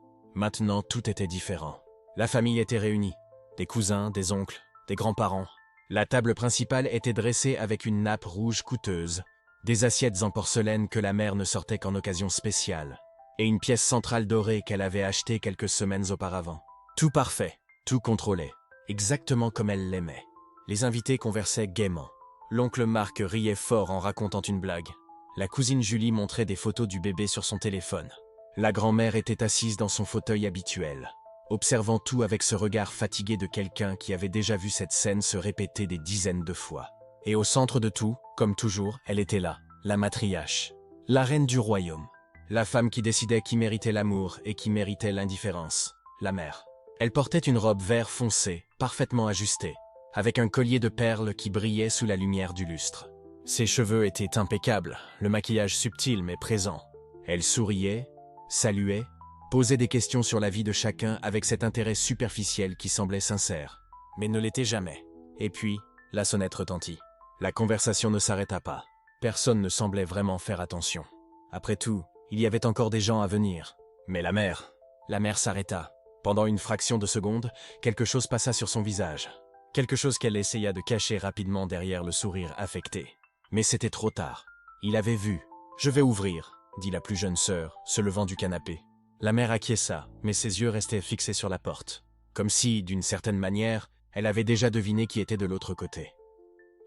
tout était différent. La famille était réunie. Des cousins, des oncles, des grands-parents. La table principale était dressée avec une nappe rouge coûteuse, des assiettes en porcelaine que la mère ne sortait qu'en occasion spéciale, et une pièce centrale dorée qu'elle avait achetée quelques semaines auparavant. Tout parfait, tout contrôlé, exactement comme elle l'aimait. Les invités conversaient gaiement. L'oncle Marc riait fort en racontant une blague. La cousine Julie montrait des photos du bébé sur son téléphone. La grand-mère était assise dans son fauteuil habituel, observant tout avec ce regard fatigué de quelqu'un qui avait déjà vu cette scène se répéter des dizaines de fois. Et au centre de tout, comme toujours, elle était là, la matriarche, la reine du royaume, la femme qui décidait qui méritait l'amour et qui méritait l'indifférence, la mère. Elle portait une robe vert foncé, parfaitement ajustée, avec un collier de perles qui brillait sous la lumière du lustre. Ses cheveux étaient impeccables, le maquillage subtil mais présent. Elle souriait, saluait, posait des questions sur la vie de chacun avec cet intérêt superficiel qui semblait sincère, mais ne l'était jamais. Et puis, la sonnette retentit. La conversation ne s'arrêta pas. Personne ne semblait vraiment faire attention. Après tout, il y avait encore des gens à venir. Mais la mère s'arrêta. Pendant une fraction de seconde, quelque chose passa sur son visage. Quelque chose qu'elle essaya de cacher rapidement derrière le sourire affecté. Mais c'était trop tard. Il avait vu. « Je vais ouvrir », dit la plus jeune sœur, se levant du canapé. La mère acquiesça, mais ses yeux restaient fixés sur la porte. Comme si, d'une certaine manière, elle avait déjà deviné qui était de l'autre côté.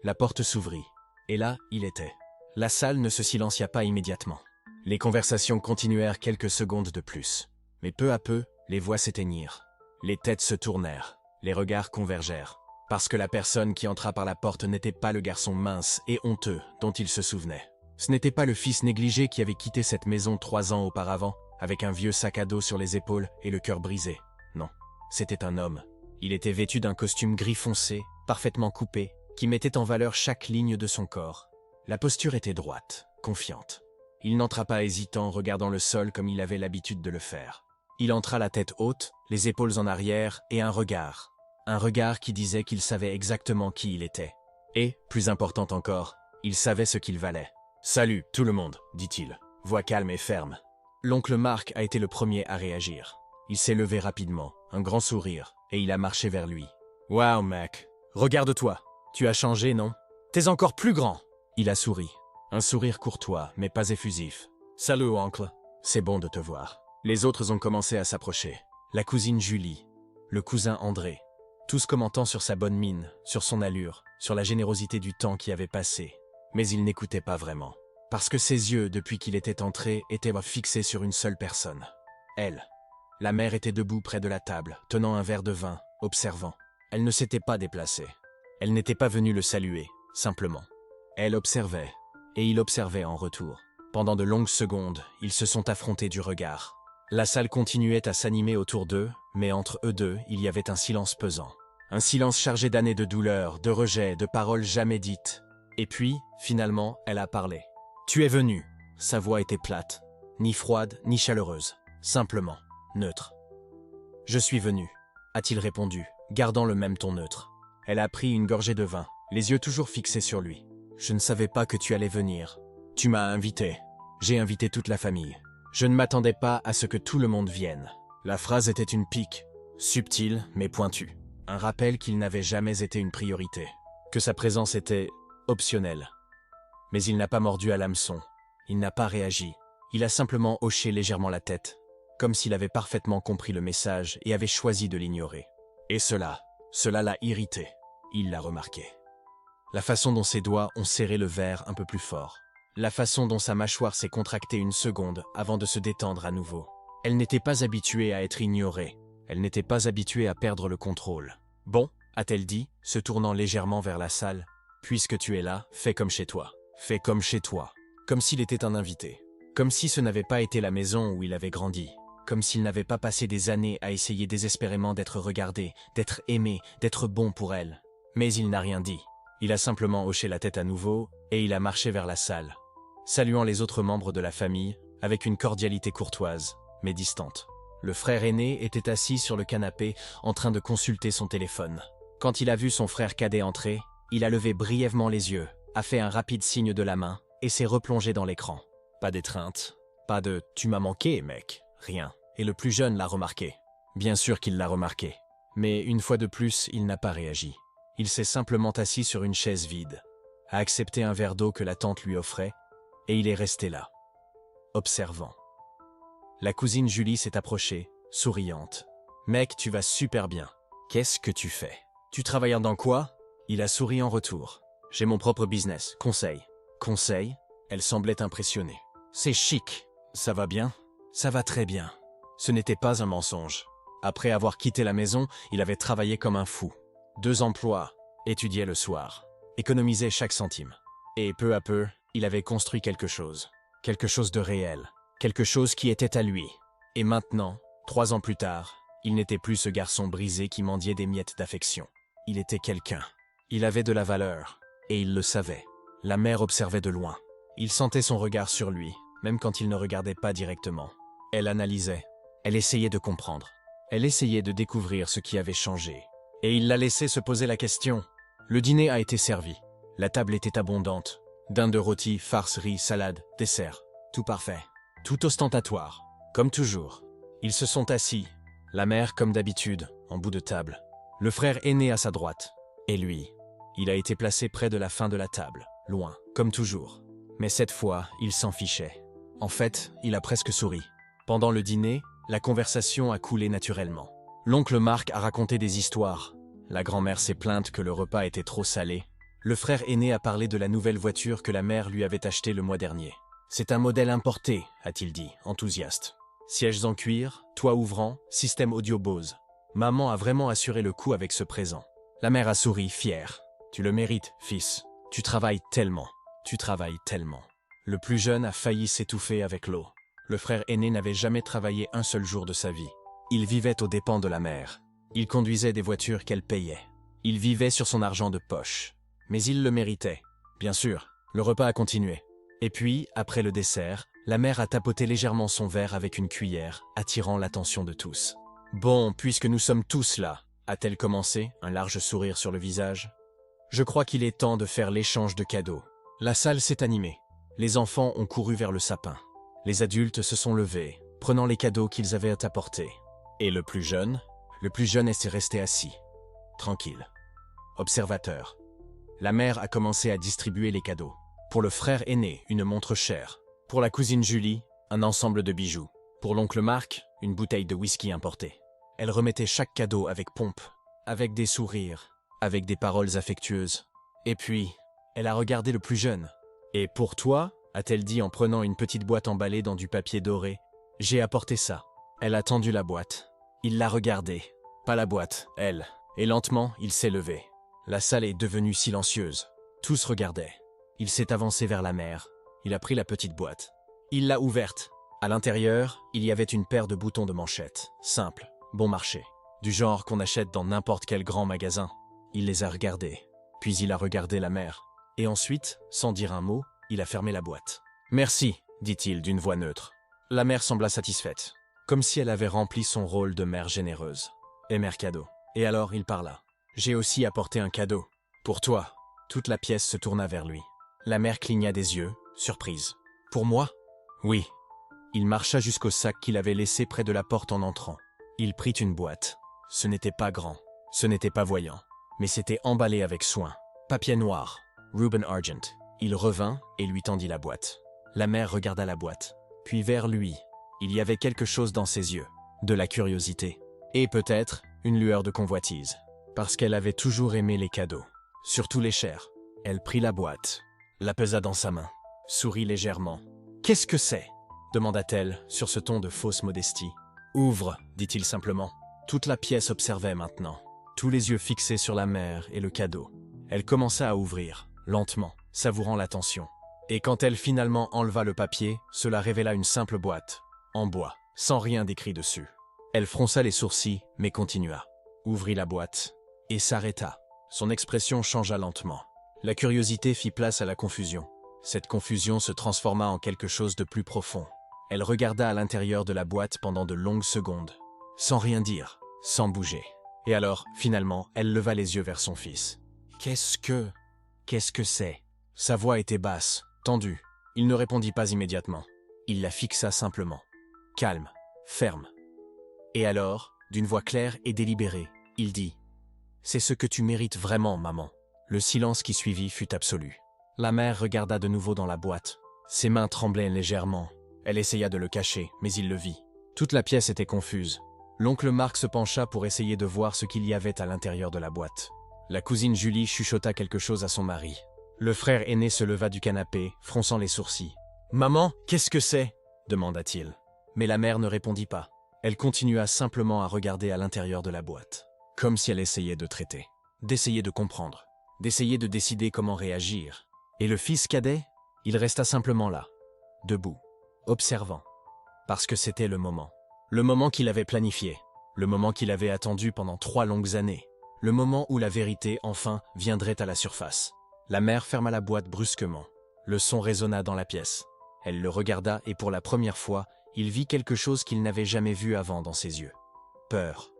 La porte s'ouvrit. Et là, il était. La salle ne se silencia pas immédiatement. Les conversations continuèrent quelques secondes de plus. Mais peu à peu, les voix s'éteignirent. Les têtes se tournèrent. Les regards convergèrent. Parce que la personne qui entra par la porte n'était pas le garçon mince et honteux dont il se souvenait. Ce n'était pas le fils négligé qui avait quitté cette maison 3 ans auparavant, avec un vieux sac à dos sur les épaules et le cœur brisé. Non, c'était un homme. Il était vêtu d'un costume gris foncé, parfaitement coupé, qui mettait en valeur chaque ligne de son corps. La posture était droite, confiante. Il n'entra pas hésitant, regardant le sol comme il avait l'habitude de le faire. Il entra la tête haute, les épaules en arrière et un regard. Un regard qui disait qu'il savait exactement qui il était. Et, plus important encore, il savait ce qu'il valait. « Salut, tout le monde », dit-il, voix calme et ferme. L'oncle Marc a été le premier à réagir. Il s'est levé rapidement, un grand sourire, et il a marché vers lui. « Wow, mec, regarde-toi. Tu as changé, non? T'es encore plus grand !» Il a souri. Un sourire courtois, mais pas effusif. « Salut, oncle. C'est bon de te voir. » Les autres ont commencé à s'approcher. La cousine Julie, le cousin André, tous commentant sur sa bonne mine, sur son allure, sur la générosité du temps qui avait passé. Mais il n'écoutait pas vraiment. Parce que ses yeux, depuis qu'il était entré, étaient fixés sur une seule personne. Elle. La mère était debout près de la table, tenant un verre de vin, observant. Elle ne s'était pas déplacée. Elle n'était pas venue le saluer, simplement. Elle observait, et il observait en retour. Pendant de longues secondes, ils se sont affrontés du regard. La salle continuait à s'animer autour d'eux, mais entre eux deux, il y avait un silence pesant. Un silence chargé d'années de douleur, de rejet, de paroles jamais dites. Et puis, finalement, elle a parlé. « Tu es venu !» Sa voix était plate, ni froide, ni chaleureuse, simplement neutre. « Je suis venu », a-t-il répondu, gardant le même ton neutre. Elle a pris une gorgée de vin, les yeux toujours fixés sur lui. « Je ne savais pas que tu allais venir. Tu m'as invité. J'ai invité toute la famille. Je ne m'attendais pas à ce que tout le monde vienne. La phrase était une pique, subtile mais pointue. Un rappel qu'il n'avait jamais été une priorité. Que sa présence était optionnelle. Mais il n'a pas mordu à l'hameçon. Il n'a pas réagi. Il a simplement hoché légèrement la tête, comme s'il avait parfaitement compris le message et avait choisi de l'ignorer. Et cela l'a irrité. Il l'a remarqué. La façon dont ses doigts ont serré le verre un peu plus fort. La façon dont sa mâchoire s'est contractée une seconde avant de se détendre à nouveau. Elle n'était pas habituée à être ignorée. Elle n'était pas habituée à perdre le contrôle. « Bon », a-t-elle dit, se tournant légèrement vers la salle. « Puisque tu es là, fais comme chez toi. Fais comme chez toi. » Comme s'il était un invité. Comme si ce n'avait pas été la maison où il avait grandi. Comme s'il n'avait pas passé des années à essayer désespérément d'être regardé, d'être aimé, d'être bon pour elle. Mais il n'a rien dit. Il a simplement hoché la tête à nouveau et il a marché vers la salle, saluant les autres membres de la famille avec une cordialité courtoise, mais distante. Le frère aîné était assis sur le canapé en train de consulter son téléphone. Quand il a vu son frère cadet entrer, il a levé brièvement les yeux, a fait un rapide signe de la main et s'est replongé dans l'écran. Pas d'étreinte, pas de « tu m'as manqué, mec », rien. Et le plus jeune l'a remarqué. Bien sûr qu'il l'a remarqué. Mais une fois de plus, il n'a pas réagi. Il s'est simplement assis sur une chaise vide, a accepté un verre d'eau que la tante lui offrait, et il est resté là, observant. La cousine Julie s'est approchée, souriante. « Mec, tu vas super bien. Qu'est-ce que tu fais? Tu travailles dans quoi ?» Il a souri en retour. « J'ai mon propre business. Conseil. » « Conseil ?» Elle semblait impressionnée. « C'est chic. Ça va bien ?» « Ça va très bien. » Ce n'était pas un mensonge. Après avoir quitté la maison, il avait travaillé comme un fou. 2 emplois, étudiait le soir, économisait chaque centime. Et peu à peu, il avait construit quelque chose de réel, quelque chose qui était à lui. Et maintenant, 3 ans plus tard, il n'était plus ce garçon brisé qui mendiait des miettes d'affection. Il était quelqu'un. Il avait de la valeur, et il le savait. La mère observait de loin. Il sentait son regard sur lui, même quand il ne regardait pas directement. Elle analysait. Elle essayait de comprendre. Elle essayait de découvrir ce qui avait changé. Et il l'a laissé se poser la question. Le dîner a été servi. La table était abondante. Dinde rôti, farce, riz, salade, dessert. Tout parfait. Tout ostentatoire. Comme toujours. Ils se sont assis. La mère, comme d'habitude, en bout de table. Le frère aîné à sa droite. Et lui. Il a été placé près de la fin de la table. Loin, comme toujours. Mais cette fois, il s'en fichait. En fait, il a presque souri. Pendant le dîner, la conversation a coulé naturellement. L'oncle Marc a raconté des histoires. La grand-mère s'est plainte que le repas était trop salé. Le frère aîné a parlé de la nouvelle voiture que la mère lui avait achetée le mois dernier. C'est un modèle importé, a-t-il dit, enthousiaste. Sièges en cuir, toit ouvrant, système audio Bose. Maman a vraiment assuré le coup avec ce présent. La mère a souri, fière. Tu le mérites, fils. Tu travailles tellement. Tu travailles tellement. Le plus jeune a failli s'étouffer avec l'eau. Le frère aîné n'avait jamais travaillé un seul jour de sa vie. Il vivait aux dépens de la mère. Il conduisait des voitures qu'elle payait. Il vivait sur son argent de poche. Mais il le méritait. Bien sûr, le repas a continué. Et puis, après le dessert, la mère a tapoté légèrement son verre avec une cuillère, attirant l'attention de tous. « Bon, puisque nous sommes tous là, » a-t-elle commencé, un large sourire sur le visage. « Je crois qu'il est temps de faire l'échange de cadeaux. » La salle s'est animée. Les enfants ont couru vers le sapin. Les adultes se sont levés, prenant les cadeaux qu'ils avaient apportés. Et le plus jeune est resté assis, tranquille, observateur. La mère a commencé à distribuer les cadeaux. Pour le frère aîné, une montre chère. Pour la cousine Julie, un ensemble de bijoux. Pour l'oncle Marc, une bouteille de whisky importée. Elle remettait chaque cadeau avec pompe, avec des sourires, avec des paroles affectueuses. Et puis, elle a regardé le plus jeune. « Et pour toi ?» a-t-elle dit en prenant une petite boîte emballée dans du papier doré. « J'ai apporté ça. » Elle a tendu la boîte. Il l'a regardée. Pas la boîte, elle. Et lentement, il s'est levé. La salle est devenue silencieuse. Tous regardaient. Il s'est avancé vers la mère. Il a pris la petite boîte. Il l'a ouverte. À l'intérieur, il y avait une paire de boutons de manchette. Simple, bon marché. Du genre qu'on achète dans n'importe quel grand magasin. Il les a regardés. Puis il a regardé la mère. Et ensuite, sans dire un mot, il a fermé la boîte. « Merci », dit-il d'une voix neutre. La mère sembla satisfaite, comme si elle avait rempli son rôle de mère généreuse. Et mère cadeau. Et alors il parla. « J'ai aussi apporté un cadeau. Pour toi. » Toute la pièce se tourna vers lui. La mère cligna des yeux, surprise. « Pour moi ?»« Oui. » Il marcha jusqu'au sac qu'il avait laissé près de la porte en entrant. Il prit une boîte. Ce n'était pas grand, ce n'était pas voyant, mais c'était emballé avec soin. Papier noir, Reuben Argent. Il revint et lui tendit la boîte. La mère regarda la boîte, puis vers lui. Il y avait quelque chose dans ses yeux, de la curiosité, et peut-être une lueur de convoitise, parce qu'elle avait toujours aimé les cadeaux, surtout les chers. Elle prit la boîte, la pesa dans sa main, sourit légèrement. « Qu'est-ce que c'est » demanda-t-elle sur ce ton de fausse modestie. « Ouvre » dit-il simplement. Toute la pièce observait maintenant, tous les yeux fixés sur la mère et le cadeau. Elle commença à ouvrir, lentement, savourant l'attention. Et quand elle finalement enleva le papier, cela révéla une simple boîte, en bois, sans rien d'écrit dessus. Elle fronça les sourcils, mais continua. Ouvrit la boîte, et s'arrêta. Son expression changea lentement. La curiosité fit place à la confusion. Cette confusion se transforma en quelque chose de plus profond. Elle regarda à l'intérieur de la boîte pendant de longues secondes, sans rien dire, sans bouger. Et alors, finalement, elle leva les yeux vers son fils. « Qu'est-ce que c'est » Sa voix était basse, tendue. Il ne répondit pas immédiatement. Il la fixa simplement. Calme, ferme. Et alors, d'une voix claire et délibérée, il dit « C'est ce que tu mérites vraiment, maman. » Le silence qui suivit fut absolu. La mère regarda de nouveau dans la boîte. Ses mains tremblaient légèrement. Elle essaya de le cacher, mais il le vit. Toute la pièce était confuse. L'oncle Marc se pencha pour essayer de voir ce qu'il y avait à l'intérieur de la boîte. La cousine Julie chuchota quelque chose à son mari. Le frère aîné se leva du canapé, fronçant les sourcils. « Maman, qu'est-ce que c'est » demanda-t-il. Mais la mère ne répondit pas. Elle continua simplement à regarder à l'intérieur de la boîte, comme si elle essayait de traiter, d'essayer de comprendre, d'essayer de décider comment réagir. Et le fils cadet, il resta simplement là, debout, observant, parce que c'était le moment qu'il avait planifié, le moment qu'il avait attendu pendant 3 longues années, le moment où la vérité, enfin, viendrait à la surface. La mère ferma la boîte brusquement. Le son résonna dans la pièce. Elle le regarda et pour la première fois, il vit quelque chose qu'il n'avait jamais vu avant dans ses yeux. Peur.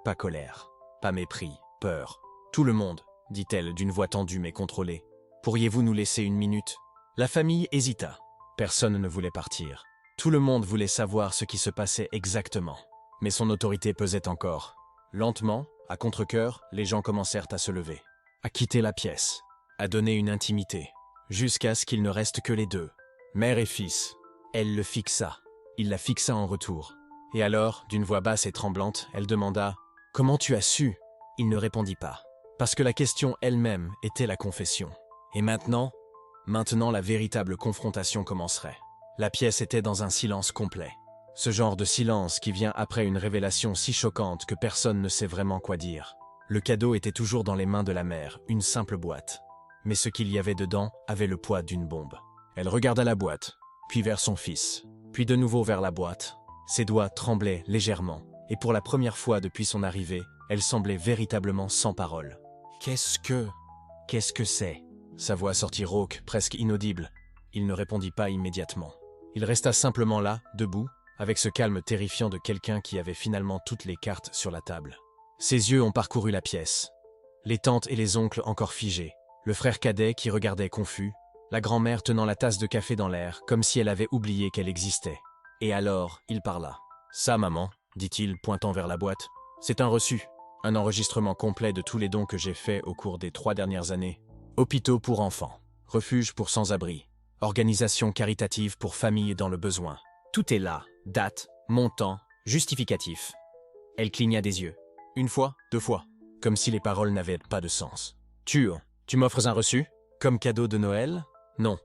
Pas colère. Pas mépris. Peur. « Tout le monde, dit-elle d'une voix tendue mais contrôlée. Pourriez-vous nous laisser 1 minute » La famille hésita. Personne ne voulait partir. Tout le monde voulait savoir ce qui se passait exactement. Mais son autorité pesait encore. Lentement, à contre-cœur, les gens commencèrent à se lever, à quitter la pièce, à donner une intimité, jusqu'à ce qu'il ne reste que les deux, mère et fils. Elle le fixa. Il la fixa en retour. Et alors, d'une voix basse et tremblante, elle demanda « Comment tu as su ?» Il ne répondit pas, parce que la question elle-même était la confession. Et maintenant la véritable confrontation commencerait. La pièce était dans un silence complet. Ce genre de silence qui vient après une révélation si choquante que personne ne sait vraiment quoi dire. Le cadeau était toujours dans les mains de la mère, une simple boîte. Mais ce qu'il y avait dedans avait le poids d'une bombe. Elle regarda la boîte, puis vers son fils, puis de nouveau vers la boîte. Ses doigts tremblaient légèrement, et pour la première fois depuis son arrivée, elle semblait véritablement sans parole. « Qu'est-ce que c'est » Sa voix sortit rauque, presque inaudible. Il ne répondit pas immédiatement. Il resta simplement là, debout, avec ce calme terrifiant de quelqu'un qui avait finalement toutes les cartes sur la table. Ses yeux ont parcouru la pièce. Les tantes et les oncles encore figés, le frère cadet qui regardait confus, la grand-mère tenant la tasse de café dans l'air, comme si elle avait oublié qu'elle existait. Et alors, il parla. « Ça, maman, dit-il, pointant vers la boîte, c'est un reçu, un enregistrement complet de tous les dons que j'ai faits au cours des 3 dernières années. Hôpitaux pour enfants, refuges pour sans-abri, organisations caritatives pour familles dans le besoin. Tout est là, date, montant, justificatif. » Elle cligna des yeux. 1 fois, 2 fois, comme si les paroles n'avaient pas de sens. « Tu m'offres un reçu? Comme cadeau de Noël? » « Non. »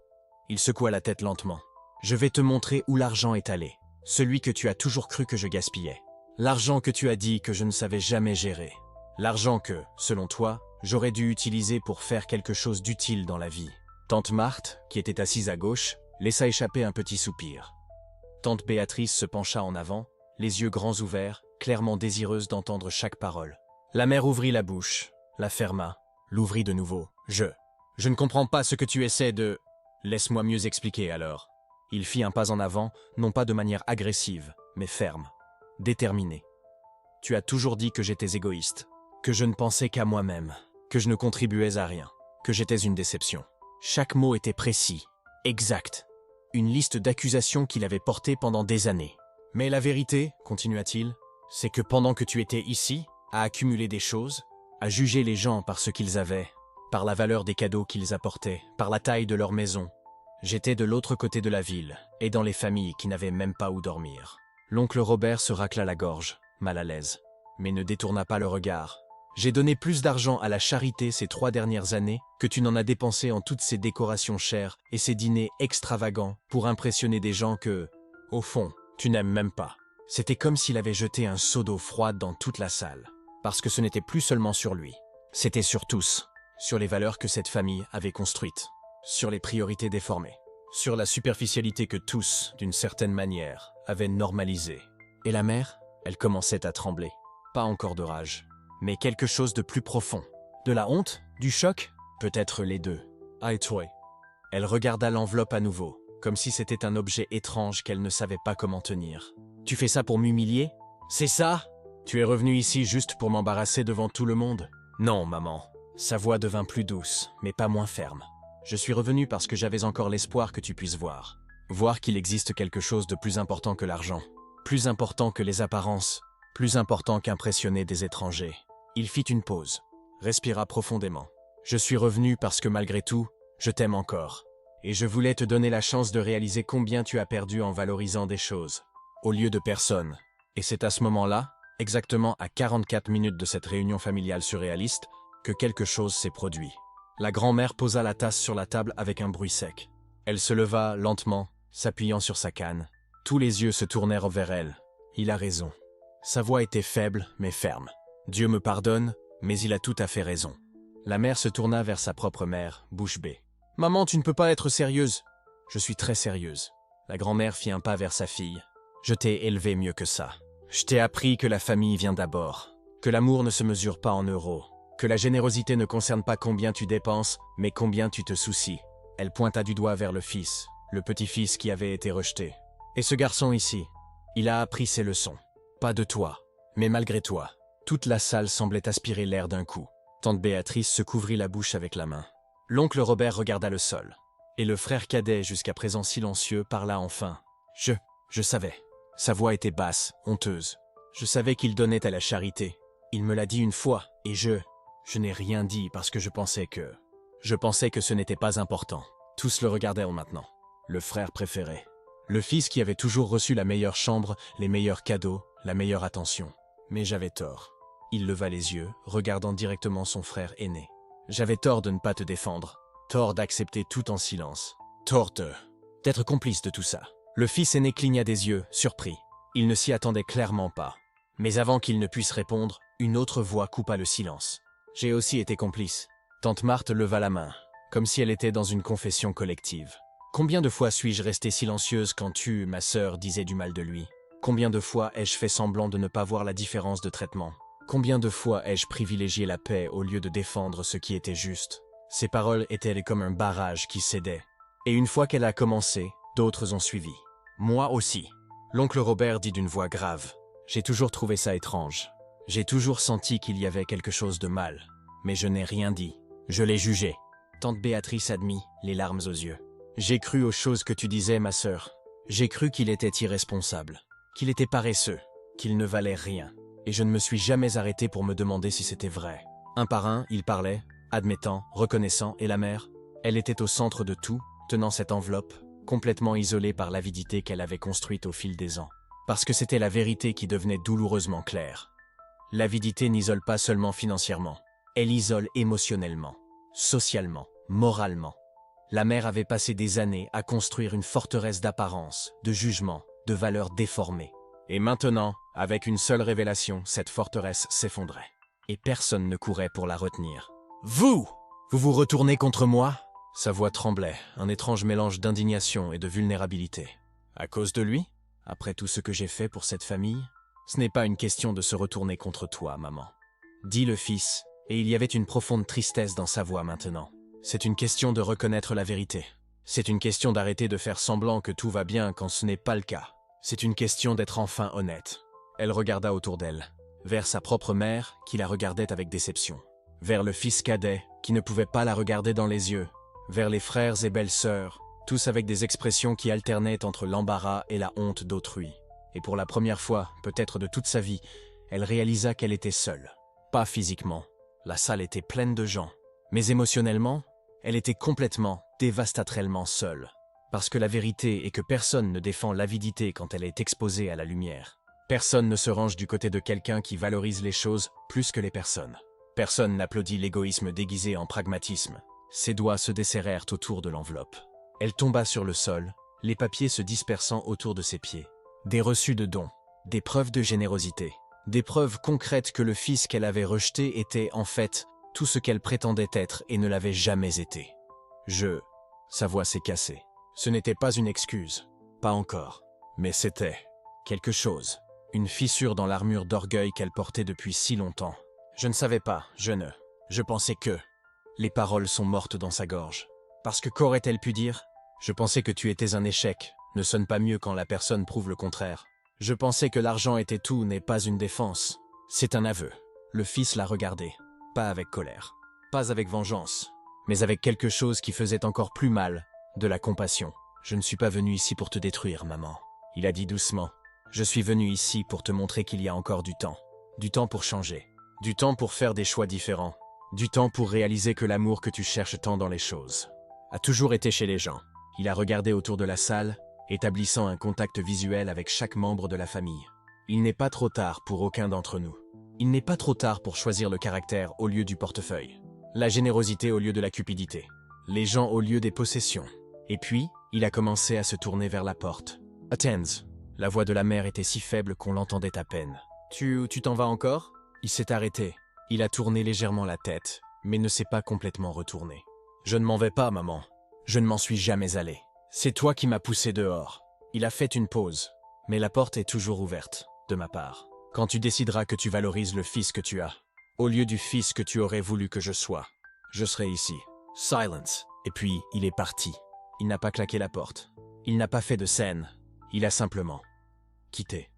Il secoua la tête lentement. « Je vais te montrer où l'argent est allé. Celui que tu as toujours cru que je gaspillais. L'argent que tu as dit que je ne savais jamais gérer. L'argent que, selon toi, j'aurais dû utiliser pour faire quelque chose d'utile dans la vie. » Tante Marthe, qui était assise à gauche, laissa échapper un petit soupir. Tante Béatrice se pencha en avant, les yeux grands ouverts, clairement désireuse d'entendre chaque parole. La mère ouvrit la bouche, la ferma, l'ouvrit de nouveau. « Je ne comprends pas ce que tu essaies de... » « Laisse-moi mieux expliquer alors. » Il fit un pas en avant, non pas de manière agressive, mais ferme, déterminé. « Tu as toujours dit que j'étais égoïste, que je ne pensais qu'à moi-même, que je ne contribuais à rien, que j'étais une déception. Chaque mot était précis, exact. une liste d'accusations qu'il avait portées pendant des années. « Mais la vérité, continua-t-il, c'est que pendant que tu étais ici, à accumuler des choses, à juger les gens par ce qu'ils avaient, par la valeur des cadeaux qu'ils apportaient, par la taille de leur maison, j'étais de l'autre côté de la ville, et dans les familles qui n'avaient même pas où dormir. » L'oncle Robert se racla la gorge, mal à l'aise, mais ne détourna pas le regard. « J'ai donné plus d'argent à la charité ces 3 dernières années que tu n'en as dépensé en toutes ces décorations chères et ces dîners extravagants pour impressionner des gens que, au fond, tu n'aimes même pas. » C'était comme s'il avait jeté un seau d'eau froide dans toute la salle, parce que ce n'était plus seulement sur lui, c'était sur tous, sur les valeurs que cette famille avait construites, sur les priorités déformées, sur la superficialité que tous, d'une certaine manière, avaient normalisée. Et la mère, elle commençait à trembler, pas encore de rage, mais quelque chose de plus profond. De la honte? Du choc? Peut-être les deux. Ah, et toi? Elle regarda l'enveloppe à nouveau, comme si c'était un objet étrange qu'elle ne savait pas comment tenir. « Tu fais ça pour m'humilier? C'est ça? Tu es revenu ici juste pour m'embarrasser devant tout le monde? » « Non, maman. » Sa voix devint plus douce, mais pas moins ferme. « Je suis revenu parce que j'avais encore l'espoir que tu puisses voir. Voir qu'il existe quelque chose de plus important que l'argent. Plus important que les apparences. Plus important qu'impressionner des étrangers. » Il fit une pause, respira profondément. « Je suis revenu parce que malgré tout, je t'aime encore. Et je voulais te donner la chance de réaliser combien tu as perdu en valorisant des choses, au lieu de personne. » Et c'est à ce moment-là, exactement à 44 minutes de cette réunion familiale surréaliste, que quelque chose s'est produit. La grand-mère posa la tasse sur la table avec un bruit sec. Elle se leva lentement, s'appuyant sur sa canne. Tous les yeux se tournèrent vers elle. Il a raison. Sa voix était faible, mais ferme. Dieu me pardonne, mais il a tout à fait raison. La mère se tourna vers sa propre mère, bouche bée. « Maman, tu ne peux pas être sérieuse. »« Je suis très sérieuse. » La grand-mère fit un pas vers sa fille. « Je t'ai élevé mieux que ça. Je t'ai appris que la famille vient d'abord, que l'amour ne se mesure pas en euros, que la générosité ne concerne pas combien tu dépenses, mais combien tu te soucies. » Elle pointa du doigt vers le fils, le petit-fils qui avait été rejeté. « Et ce garçon ici, il a appris ses leçons. Pas de toi, mais malgré toi. » Toute la salle semblait aspirer l'air d'un coup. Tante Béatrice se couvrit la bouche avec la main. L'oncle Robert regarda le sol. Et le frère cadet, jusqu'à présent silencieux, parla enfin. « Je savais. » Sa voix était basse, honteuse. « Je savais qu'il donnait à la charité. Il me l'a dit une fois, et je n'ai rien dit parce que je pensais que ce n'était pas important. » Tous le regardèrent maintenant. Le frère préféré. Le fils qui avait toujours reçu la meilleure chambre, les meilleurs cadeaux, la meilleure attention. Mais j'avais tort. Il leva les yeux, regardant directement son frère aîné. J'avais tort de ne pas te défendre. Tort d'accepter tout en silence. Tort d'être complice de tout ça. Le fils aîné cligna des yeux, surpris. Il ne s'y attendait clairement pas. Mais avant qu'il ne puisse répondre, une autre voix coupa le silence. J'ai aussi été complice. Tante Marthe leva la main, comme si elle était dans une confession collective. Combien de fois suis-je restée silencieuse quand tu, ma sœur, disais du mal de lui? Combien de fois ai-je fait semblant de ne pas voir la différence de traitement? Combien de fois ai-je privilégié la paix au lieu de défendre ce qui était juste? Ces paroles étaient comme un barrage qui cédait. Et une fois qu'elle a commencé, d'autres ont suivi. Moi aussi. L'oncle Robert dit d'une voix grave. J'ai toujours trouvé ça étrange. J'ai toujours senti qu'il y avait quelque chose de mal. Mais je n'ai rien dit. Je l'ai jugé. Tante Béatrice admit, les larmes aux yeux. J'ai cru aux choses que tu disais, ma sœur. J'ai cru qu'il était irresponsable, qu'il était paresseux, qu'il ne valait rien. Et je ne me suis jamais arrêté pour me demander si c'était vrai. Un par un, il parlait, admettant, reconnaissant, et la mère, elle était au centre de tout, tenant cette enveloppe, complètement isolée par l'avidité qu'elle avait construite au fil des ans. Parce que c'était la vérité qui devenait douloureusement claire. L'avidité n'isole pas seulement financièrement, elle isole émotionnellement, socialement, moralement. La mère avait passé des années à construire une forteresse d'apparence, de jugement, de valeurs déformées. Et maintenant, avec une seule révélation, cette forteresse s'effondrait. Et personne ne courait pour la retenir. « Vous vous retournez contre moi ?» Sa voix tremblait, un étrange mélange d'indignation et de vulnérabilité. « À cause de lui? Après tout ce que j'ai fait pour cette famille? Ce n'est pas une question de se retourner contre toi, maman. » Dit le fils, et il y avait une profonde tristesse dans sa voix maintenant. C'est une question de reconnaître la vérité. C'est une question d'arrêter de faire semblant que tout va bien quand ce n'est pas le cas. C'est une question d'être enfin honnête. Elle regarda autour d'elle, vers sa propre mère qui la regardait avec déception, vers le fils cadet qui ne pouvait pas la regarder dans les yeux, vers les frères et belles-sœurs tous avec des expressions qui alternaient entre l'embarras et la honte d'autrui. Et pour la première fois, peut-être de toute sa vie, elle réalisa qu'elle était seule. Pas physiquement, la salle était pleine de gens, mais émotionnellement, elle était complètement, dévastatriellement seule. Parce que la vérité est que personne ne défend l'avidité quand elle est exposée à la lumière. Personne ne se range du côté de quelqu'un qui valorise les choses plus que les personnes. Personne n'applaudit l'égoïsme déguisé en pragmatisme. Ses doigts se desserrèrent autour de l'enveloppe. Elle tomba sur le sol, les papiers se dispersant autour de ses pieds. Des reçus de dons, des preuves de générosité, des preuves concrètes que le fils qu'elle avait rejeté était, en fait, tout ce qu'elle prétendait être et ne l'avait jamais été. Sa voix s'est cassée. Ce n'était pas une excuse, pas encore, mais c'était quelque chose, une fissure dans l'armure d'orgueil qu'elle portait depuis si longtemps. Je ne savais pas, je pensais que... Les paroles sont mortes dans sa gorge. Parce que qu'aurait-elle pu dire? Je pensais que tu étais un échec, ne sonne pas mieux quand la personne prouve le contraire. Je pensais que l'argent était tout, n'est pas une défense. C'est un aveu. Le fils la regardait, pas avec colère, pas avec vengeance, mais avec quelque chose qui faisait encore plus mal, de la compassion. Je ne suis pas venu ici pour te détruire, maman. Il a dit doucement. Je suis venu ici pour te montrer qu'il y a encore du temps pour changer, du temps pour faire des choix différents, du temps pour réaliser que l'amour que tu cherches tant dans les choses a toujours été chez les gens. Il a regardé autour de la salle, établissant un contact visuel avec chaque membre de la famille. Il n'est pas trop tard pour aucun d'entre nous. Il n'est pas trop tard pour choisir le caractère au lieu du portefeuille, la générosité au lieu de la cupidité, les gens au lieu des possessions. Et puis, il a commencé à se tourner vers la porte. « Attends !» La voix de la mère était si faible qu'on l'entendait à peine. « Tu t'en vas encore ?» Il s'est arrêté. Il a tourné légèrement la tête, mais ne s'est pas complètement retourné. « Je ne m'en vais pas, maman. Je ne m'en suis jamais allé. C'est toi qui m'as poussé dehors. » Il a fait une pause, mais la porte est toujours ouverte, de ma part. Quand tu décideras que tu valorises le fils que tu as, au lieu du fils que tu aurais voulu que je sois, je serai ici. Silence. Et puis, il est parti. Il n'a pas claqué la porte. Il n'a pas fait de scène. Il a simplement quitté.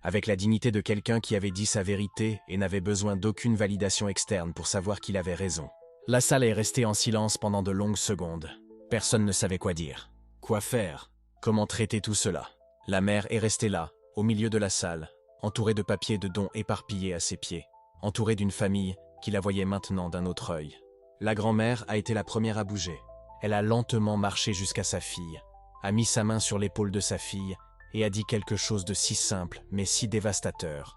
Avec la dignité de quelqu'un qui avait dit sa vérité et n'avait besoin d'aucune validation externe pour savoir qu'il avait raison. La salle est restée en silence pendant de longues secondes. Personne ne savait quoi dire. Quoi faire? Comment traiter tout cela? La mère est restée là, au milieu de la salle, entourée de papiers de dons éparpillés à ses pieds, entourée d'une famille qui la voyait maintenant d'un autre œil. La grand-mère a été la première à bouger. Elle a lentement marché jusqu'à sa fille, a mis sa main sur l'épaule de sa fille et a dit quelque chose de si simple mais si dévastateur.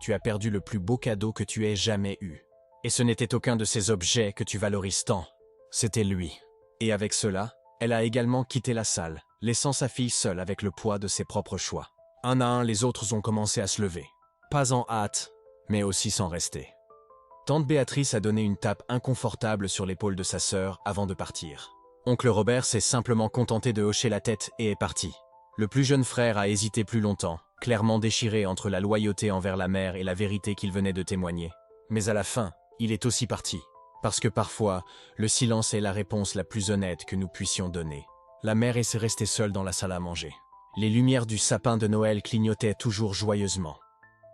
Tu as perdu le plus beau cadeau que tu aies jamais eu. Et ce n'était aucun de ces objets que tu valorises tant. C'était lui. Et avec cela, elle a également quitté la salle, laissant sa fille seule avec le poids de ses propres choix. Un à un, les autres ont commencé à se lever. Pas en hâte, mais aussi sans rester. Tante Béatrice a donné une tape inconfortable sur l'épaule de sa sœur avant de partir. Oncle Robert s'est simplement contenté de hocher la tête et est parti. Le plus jeune frère a hésité plus longtemps, clairement déchiré entre la loyauté envers la mère et la vérité qu'il venait de témoigner. Mais à la fin, il est aussi parti. Parce que parfois, le silence est la réponse la plus honnête que nous puissions donner. La mère est restée seule dans la salle à manger. Les lumières du sapin de Noël clignotaient toujours joyeusement,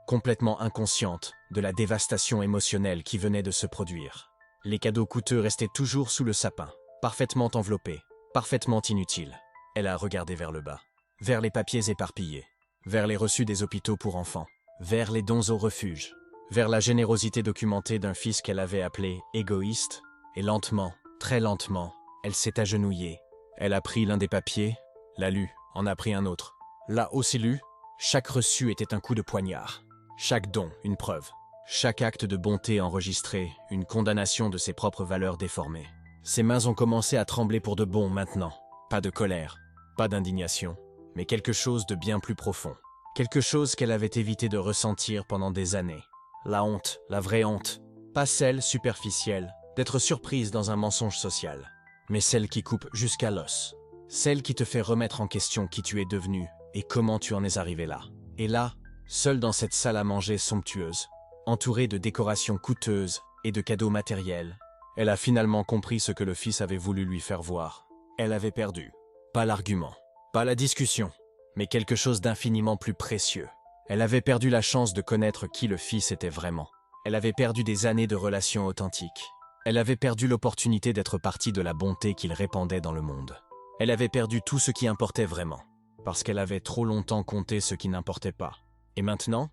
complètement inconsciente de la dévastation émotionnelle qui venait de se produire. Les cadeaux coûteux restaient toujours sous le sapin, parfaitement enveloppés, parfaitement inutiles. Elle a regardé vers le bas, vers les papiers éparpillés, vers les reçus des hôpitaux pour enfants, vers les dons au refuge, vers la générosité documentée d'un fils qu'elle avait appelé égoïste, et lentement, très lentement, elle s'est agenouillée. Elle a pris l'un des papiers, l'a lu, en a pris un autre. L'a aussi lu, chaque reçu était un coup de poignard. Chaque don, une preuve. Chaque acte de bonté enregistré, une condamnation de ses propres valeurs déformées. Ses mains ont commencé à trembler pour de bon maintenant. Pas de colère, pas d'indignation, mais quelque chose de bien plus profond. Quelque chose qu'elle avait évité de ressentir pendant des années. La honte, la vraie honte. Pas celle superficielle, d'être surprise dans un mensonge social, mais celle qui coupe jusqu'à l'os. Celle qui te fait remettre en question qui tu es devenu et comment tu en es arrivé là. Et là, seule dans cette salle à manger somptueuse, entourée de décorations coûteuses et de cadeaux matériels, elle a finalement compris ce que le fils avait voulu lui faire voir. Elle avait perdu. Pas l'argument, pas la discussion, mais quelque chose d'infiniment plus précieux. Elle avait perdu la chance de connaître qui le fils était vraiment. Elle avait perdu des années de relations authentiques. Elle avait perdu l'opportunité d'être partie de la bonté qu'il répandait dans le monde. Elle avait perdu tout ce qui importait vraiment, parce qu'elle avait trop longtemps compté ce qui n'importait pas. Et maintenant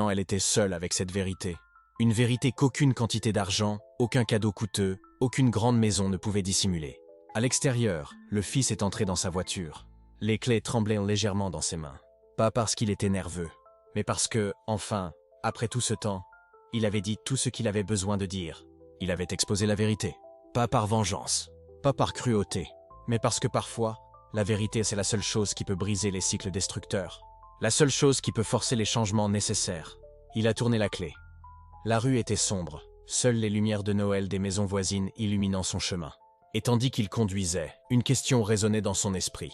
elle était seule avec cette vérité. Une vérité qu'aucune quantité d'argent, aucun cadeau coûteux, aucune grande maison ne pouvait dissimuler. À l'extérieur, le fils est entré dans sa voiture. Les clés tremblaient légèrement dans ses mains. Pas parce qu'il était nerveux, mais parce que, enfin, après tout ce temps, il avait dit tout ce qu'il avait besoin de dire. Il avait exposé la vérité. Pas par vengeance, pas par cruauté, mais parce que parfois, la vérité c'est la seule chose qui peut briser les cycles destructeurs. La seule chose qui peut forcer les changements nécessaires. Il a tourné la clé. La rue était sombre, seules les lumières de Noël des maisons voisines illuminant son chemin. Et tandis qu'il conduisait, une question résonnait dans son esprit.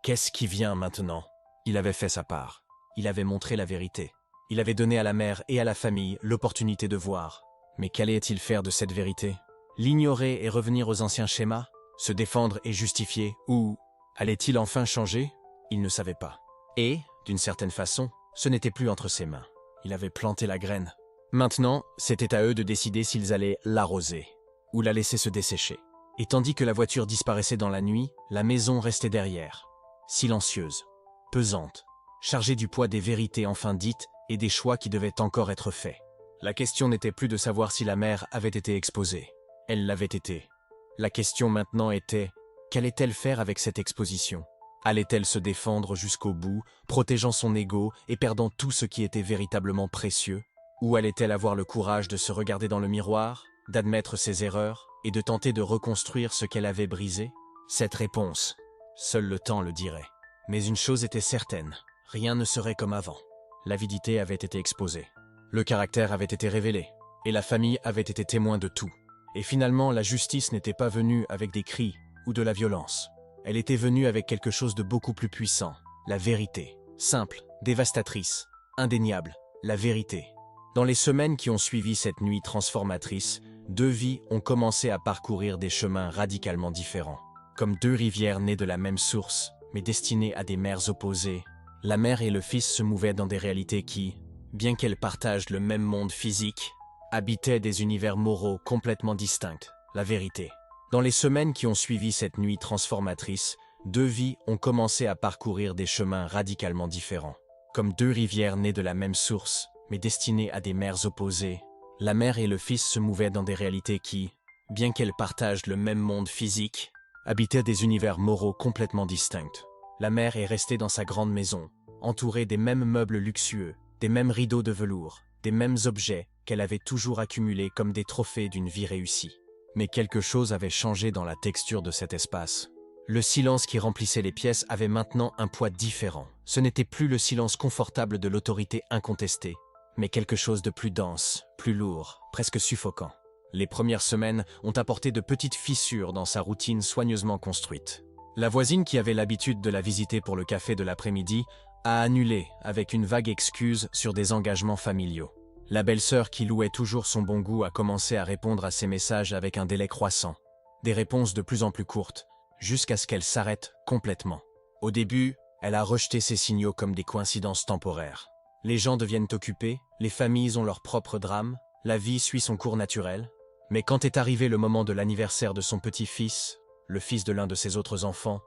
Qu'est-ce qui vient maintenant? Il avait fait sa part. Il avait montré la vérité. Il avait donné à la mère et à la famille l'opportunité de voir. Mais qu'allait-il faire de cette vérité? L'ignorer et revenir aux anciens schémas? Se défendre et justifier? Ou allait-il enfin changer? Il ne savait pas. Et, d'une certaine façon, ce n'était plus entre ses mains. Il avait planté la graine. Maintenant, c'était à eux de décider s'ils allaient l'arroser ou la laisser se dessécher. Et tandis que la voiture disparaissait dans la nuit, la maison restait derrière, silencieuse, pesante, chargée du poids des vérités enfin dites et des choix qui devaient encore être faits. La question n'était plus de savoir si la mère avait été exposée. Elle l'avait été. La question maintenant était, qu'allait-elle faire avec cette exposition? Allait-elle se défendre jusqu'au bout, protégeant son ego et perdant tout ce qui était véritablement précieux? Ou allait-elle avoir le courage de se regarder dans le miroir, d'admettre ses erreurs et de tenter de reconstruire ce qu'elle avait brisé? Cette réponse, seul le temps le dirait. Mais une chose était certaine, rien ne serait comme avant. L'avidité avait été exposée, le caractère avait été révélé, et la famille avait été témoin de tout. Et finalement, la justice n'était pas venue avec des cris ou de la violence. Elle était venue avec quelque chose de beaucoup plus puissant, la vérité, simple, dévastatrice, indéniable, la vérité. Dans les semaines qui ont suivi cette nuit transformatrice, deux vies ont commencé à parcourir des chemins radicalement différents. Comme deux rivières nées de la même source, mais destinées à des mers opposées, la mère et le fils se mouvaient dans des réalités qui, bien qu'elles partagent le même monde physique, habitaient des univers moraux complètement distincts, la vérité. Dans les semaines qui ont suivi cette nuit transformatrice, deux vies ont commencé à parcourir des chemins radicalement différents. Comme deux rivières nées de la même source, mais destinées à des mers opposées, la mère et le fils se mouvaient dans des réalités qui, bien qu'elles partagent le même monde physique, habitaient des univers moraux complètement distincts. La mère est restée dans sa grande maison, entourée des mêmes meubles luxueux, des mêmes rideaux de velours, des mêmes objets qu'elle avait toujours accumulés comme des trophées d'une vie réussie. Mais quelque chose avait changé dans la texture de cet espace. Le silence qui remplissait les pièces avait maintenant un poids différent. Ce n'était plus le silence confortable de l'autorité incontestée, mais quelque chose de plus dense, plus lourd, presque suffocant. Les premières semaines ont apporté de petites fissures dans sa routine soigneusement construite. La voisine qui avait l'habitude de la visiter pour le café de l'après-midi a annulé avec une vague excuse sur des engagements familiaux. La belle-sœur qui louait toujours son bon goût a commencé à répondre à ses messages avec un délai croissant. Des réponses de plus en plus courtes, jusqu'à ce qu'elle s'arrête complètement. Au début, elle a rejeté ces signaux comme des coïncidences temporaires. Les gens deviennent occupés, les familles ont leur propre drame, la vie suit son cours naturel. Mais quand est arrivé le moment de l'anniversaire de son petit-fils, le fils de l'un de ses autres enfants,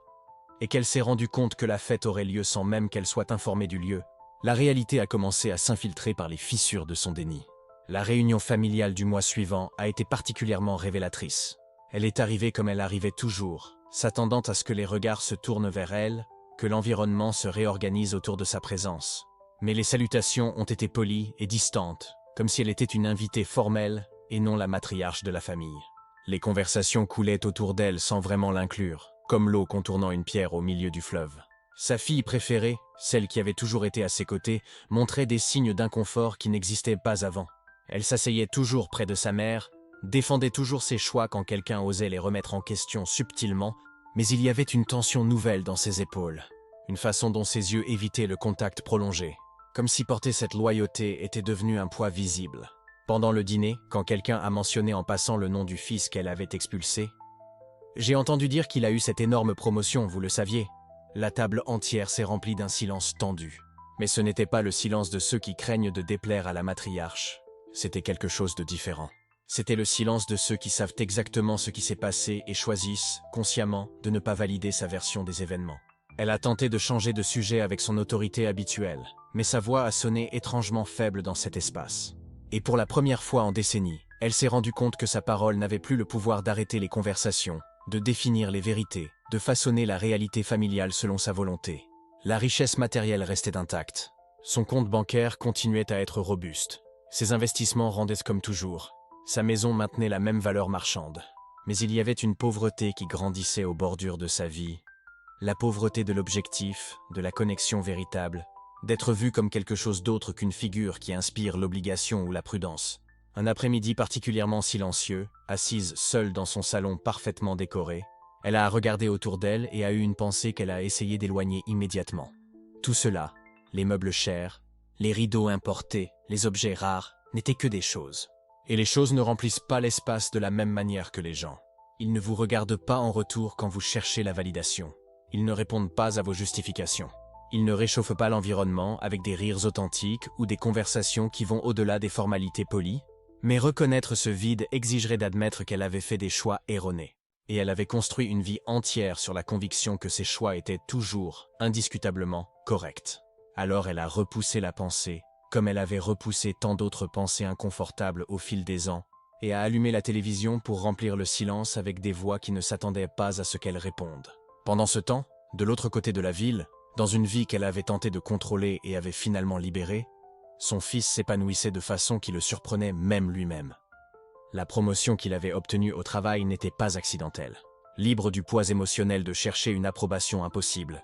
et qu'elle s'est rendue compte que la fête aurait lieu sans même qu'elle soit informée du lieu, la réalité a commencé à s'infiltrer par les fissures de son déni. La réunion familiale du mois suivant a été particulièrement révélatrice. Elle est arrivée comme elle arrivait toujours, s'attendant à ce que les regards se tournent vers elle, que l'environnement se réorganise autour de sa présence. Mais les salutations ont été polies et distantes, comme si elle était une invitée formelle et non la matriarche de la famille. Les conversations coulaient autour d'elle sans vraiment l'inclure, comme l'eau contournant une pierre au milieu du fleuve. Sa fille préférée, celle qui avait toujours été à ses côtés, montrait des signes d'inconfort qui n'existaient pas avant. Elle s'asseyait toujours près de sa mère, défendait toujours ses choix quand quelqu'un osait les remettre en question subtilement, mais il y avait une tension nouvelle dans ses épaules, une façon dont ses yeux évitaient le contact prolongé, comme si porter cette loyauté était devenu un poids visible. Pendant le dîner, quand quelqu'un a mentionné en passant le nom du fils qu'elle avait expulsé, « J'ai entendu dire qu'il a eu cette énorme promotion, vous le saviez ?» La table entière s'est remplie d'un silence tendu. Mais ce n'était pas le silence de ceux qui craignent de déplaire à la matriarche. C'était quelque chose de différent. C'était le silence de ceux qui savent exactement ce qui s'est passé et choisissent, consciemment, de ne pas valider sa version des événements. Elle a tenté de changer de sujet avec son autorité habituelle, mais sa voix a sonné étrangement faible dans cet espace. Et pour la première fois en décennies, elle s'est rendue compte que sa parole n'avait plus le pouvoir d'arrêter les conversations, de définir les vérités, de façonner la réalité familiale selon sa volonté. La richesse matérielle restait intacte. Son compte bancaire continuait à être robuste. Ses investissements rendaient comme toujours. Sa maison maintenait la même valeur marchande. Mais il y avait une pauvreté qui grandissait aux bordures de sa vie. La pauvreté de l'objectif, de la connexion véritable, d'être vu comme quelque chose d'autre qu'une figure qui inspire l'obligation ou la prudence. Un après-midi particulièrement silencieux, assise seule dans son salon parfaitement décoré, elle a regardé autour d'elle et a eu une pensée qu'elle a essayé d'éloigner immédiatement. Tout cela, les meubles chers, les rideaux importés, les objets rares, n'étaient que des choses. Et les choses ne remplissent pas l'espace de la même manière que les gens. Ils ne vous regardent pas en retour quand vous cherchez la validation. Ils ne répondent pas à vos justifications. Ils ne réchauffent pas l'environnement avec des rires authentiques ou des conversations qui vont au-delà des formalités polies. Mais reconnaître ce vide exigerait d'admettre qu'elle avait fait des choix erronés. Et elle avait construit une vie entière sur la conviction que ses choix étaient toujours, indiscutablement, corrects. Alors elle a repoussé la pensée, comme elle avait repoussé tant d'autres pensées inconfortables au fil des ans, et a allumé la télévision pour remplir le silence avec des voix qui ne s'attendaient pas à ce qu'elle réponde. Pendant ce temps, de l'autre côté de la ville, dans une vie qu'elle avait tenté de contrôler et avait finalement libérée, son fils s'épanouissait de façon qui le surprenait même lui-même. La promotion qu'il avait obtenue au travail n'était pas accidentelle. Libre du poids émotionnel de chercher une approbation impossible,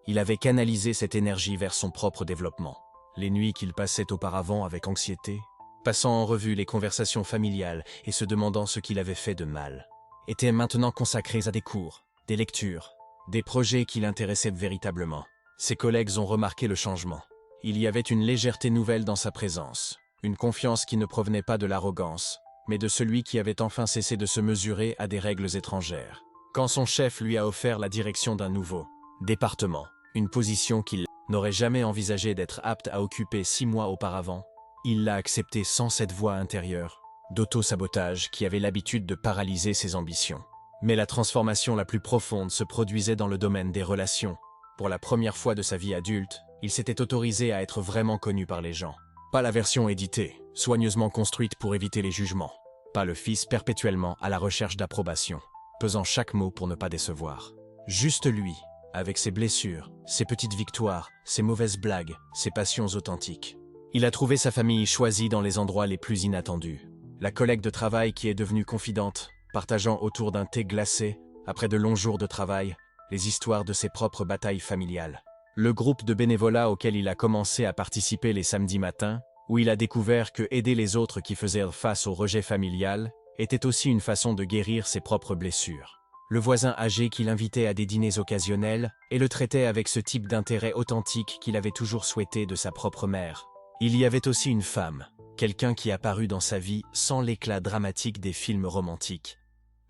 il avait canalisé cette énergie vers son propre développement. Les nuits qu'il passait auparavant avec anxiété, passant en revue les conversations familiales et se demandant ce qu'il avait fait de mal, étaient maintenant consacrées à des cours, des lectures, des projets qui l'intéressaient véritablement. Ses collègues ont remarqué le changement. Il y avait une légèreté nouvelle dans sa présence, une confiance qui ne provenait pas de l'arrogance, mais de celui qui avait enfin cessé de se mesurer à des règles étrangères. Quand son chef lui a offert la direction d'un nouveau département, une position qu'il n'aurait jamais envisagé d'être apte à occuper 6 mois auparavant, il l'a acceptée sans cette voix intérieure d'auto-sabotage qui avait l'habitude de paralyser ses ambitions. Mais la transformation la plus profonde se produisait dans le domaine des relations. Pour la première fois de sa vie adulte, il s'était autorisé à être vraiment connu par les gens. Pas la version éditée, soigneusement construite pour éviter les jugements. Pas le fils perpétuellement à la recherche d'approbation, pesant chaque mot pour ne pas décevoir. Juste lui, avec ses blessures, ses petites victoires, ses mauvaises blagues, ses passions authentiques. Il a trouvé sa famille choisie dans les endroits les plus inattendus. La collègue de travail qui est devenue confidente, partageant autour d'un thé glacé, après de longs jours de travail, les histoires de ses propres batailles familiales. Le groupe de bénévolat auquel il a commencé à participer les samedis matins, où il a découvert que aider les autres qui faisaient face au rejet familial était aussi une façon de guérir ses propres blessures. Le voisin âgé qui l'invitait à des dîners occasionnels et le traitait avec ce type d'intérêt authentique qu'il avait toujours souhaité de sa propre mère. Il y avait aussi une femme, quelqu'un qui apparut dans sa vie sans l'éclat dramatique des films romantiques,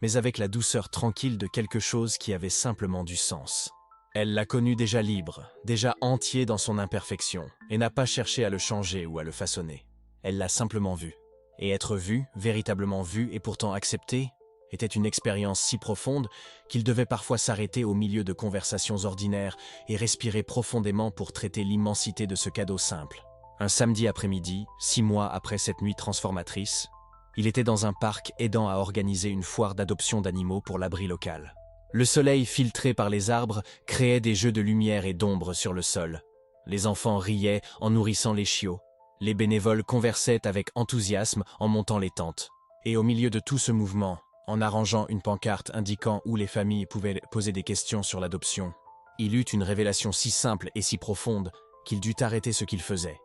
mais avec la douceur tranquille de quelque chose qui avait simplement du sens. Elle l'a connu déjà libre, déjà entier dans son imperfection, et n'a pas cherché à le changer ou à le façonner. Elle l'a simplement vu. Et être vu, véritablement vu et pourtant accepté, était une expérience si profonde qu'il devait parfois s'arrêter au milieu de conversations ordinaires et respirer profondément pour traiter l'immensité de ce cadeau simple. Un samedi après-midi, 6 mois après cette nuit transformatrice, il était dans un parc aidant à organiser une foire d'adoption d'animaux pour l'abri local. Le soleil filtré par les arbres créait des jeux de lumière et d'ombre sur le sol. Les enfants riaient en nourrissant les chiots. Les bénévoles conversaient avec enthousiasme en montant les tentes. Et au milieu de tout ce mouvement, en arrangeant une pancarte indiquant où les familles pouvaient poser des questions sur l'adoption, il eut une révélation si simple et si profonde qu'il dut arrêter ce qu'il faisait.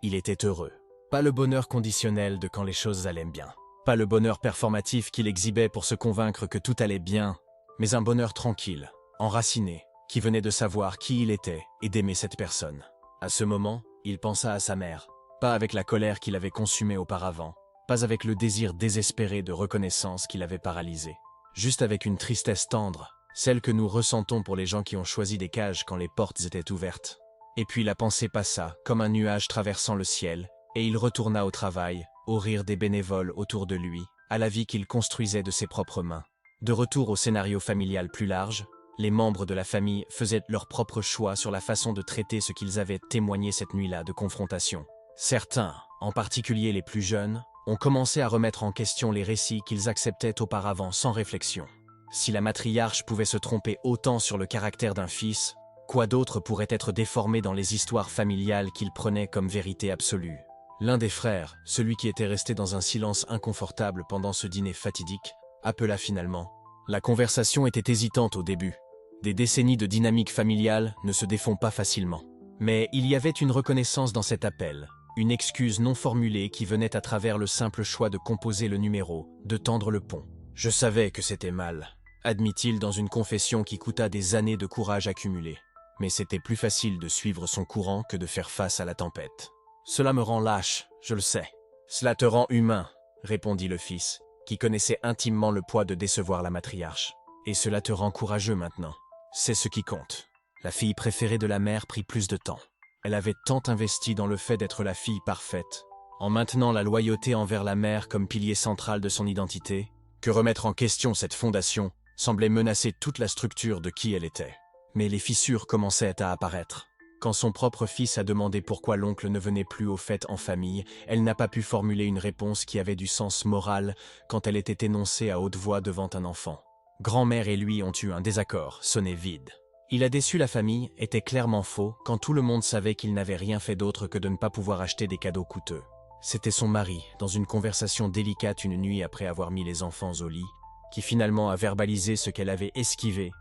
Il était heureux. Pas le bonheur conditionnel de quand les choses allaient bien. Pas le bonheur performatif qu'il exhibait pour se convaincre que tout allait bien, mais un bonheur tranquille, enraciné, qui venait de savoir qui il était et d'aimer cette personne. À ce moment, il pensa à sa mère, pas avec la colère qu'il avait consumée auparavant, pas avec le désir désespéré de reconnaissance qui l'avait paralysé, juste avec une tristesse tendre, celle que nous ressentons pour les gens qui ont choisi des cages quand les portes étaient ouvertes. Et puis la pensée passa, comme un nuage traversant le ciel, et il retourna au travail, au rire des bénévoles autour de lui, à la vie qu'il construisait de ses propres mains. De retour au scénario familial plus large, les membres de la famille faisaient leur propre choix sur la façon de traiter ce qu'ils avaient témoigné cette nuit-là de confrontation. Certains, en particulier les plus jeunes, ont commencé à remettre en question les récits qu'ils acceptaient auparavant sans réflexion. Si la matriarche pouvait se tromper autant sur le caractère d'un fils, quoi d'autre pourrait être déformé dans les histoires familiales qu'il prenait comme vérité absolue? L'un des frères, celui qui était resté dans un silence inconfortable pendant ce dîner fatidique, appela finalement. La conversation était hésitante au début. Des décennies de dynamique familiale ne se défont pas facilement. Mais il y avait une reconnaissance dans cet appel, une excuse non formulée qui venait à travers le simple choix de composer le numéro, de tendre le pont. « Je savais que c'était mal », admit-il dans une confession qui coûta des années de courage accumulé. Mais c'était plus facile de suivre son courant que de faire face à la tempête. « Cela me rend lâche, je le sais. »« Cela te rend humain, » répondit le fils, qui connaissait intimement le poids de décevoir la matriarche. « Et cela te rend courageux maintenant. C'est ce qui compte. » La fille préférée de la mère prit plus de temps. Elle avait tant investi dans le fait d'être la fille parfaite, en maintenant la loyauté envers la mère comme pilier central de son identité, que remettre en question cette fondation semblait menacer toute la structure de qui elle était. Mais les fissures commençaient à apparaître. Quand son propre fils a demandé pourquoi l'oncle ne venait plus aux fêtes en famille, elle n'a pas pu formuler une réponse qui avait du sens moral quand elle était énoncée à haute voix devant un enfant. Grand-mère et lui ont eu un désaccord, sonné vide. Il a déçu la famille était clairement faux quand tout le monde savait qu'il n'avait rien fait d'autre que de ne pas pouvoir acheter des cadeaux coûteux. C'était son mari, dans une conversation délicate une nuit après avoir mis les enfants au lit, qui finalement a verbalisé ce qu'elle avait esquivé.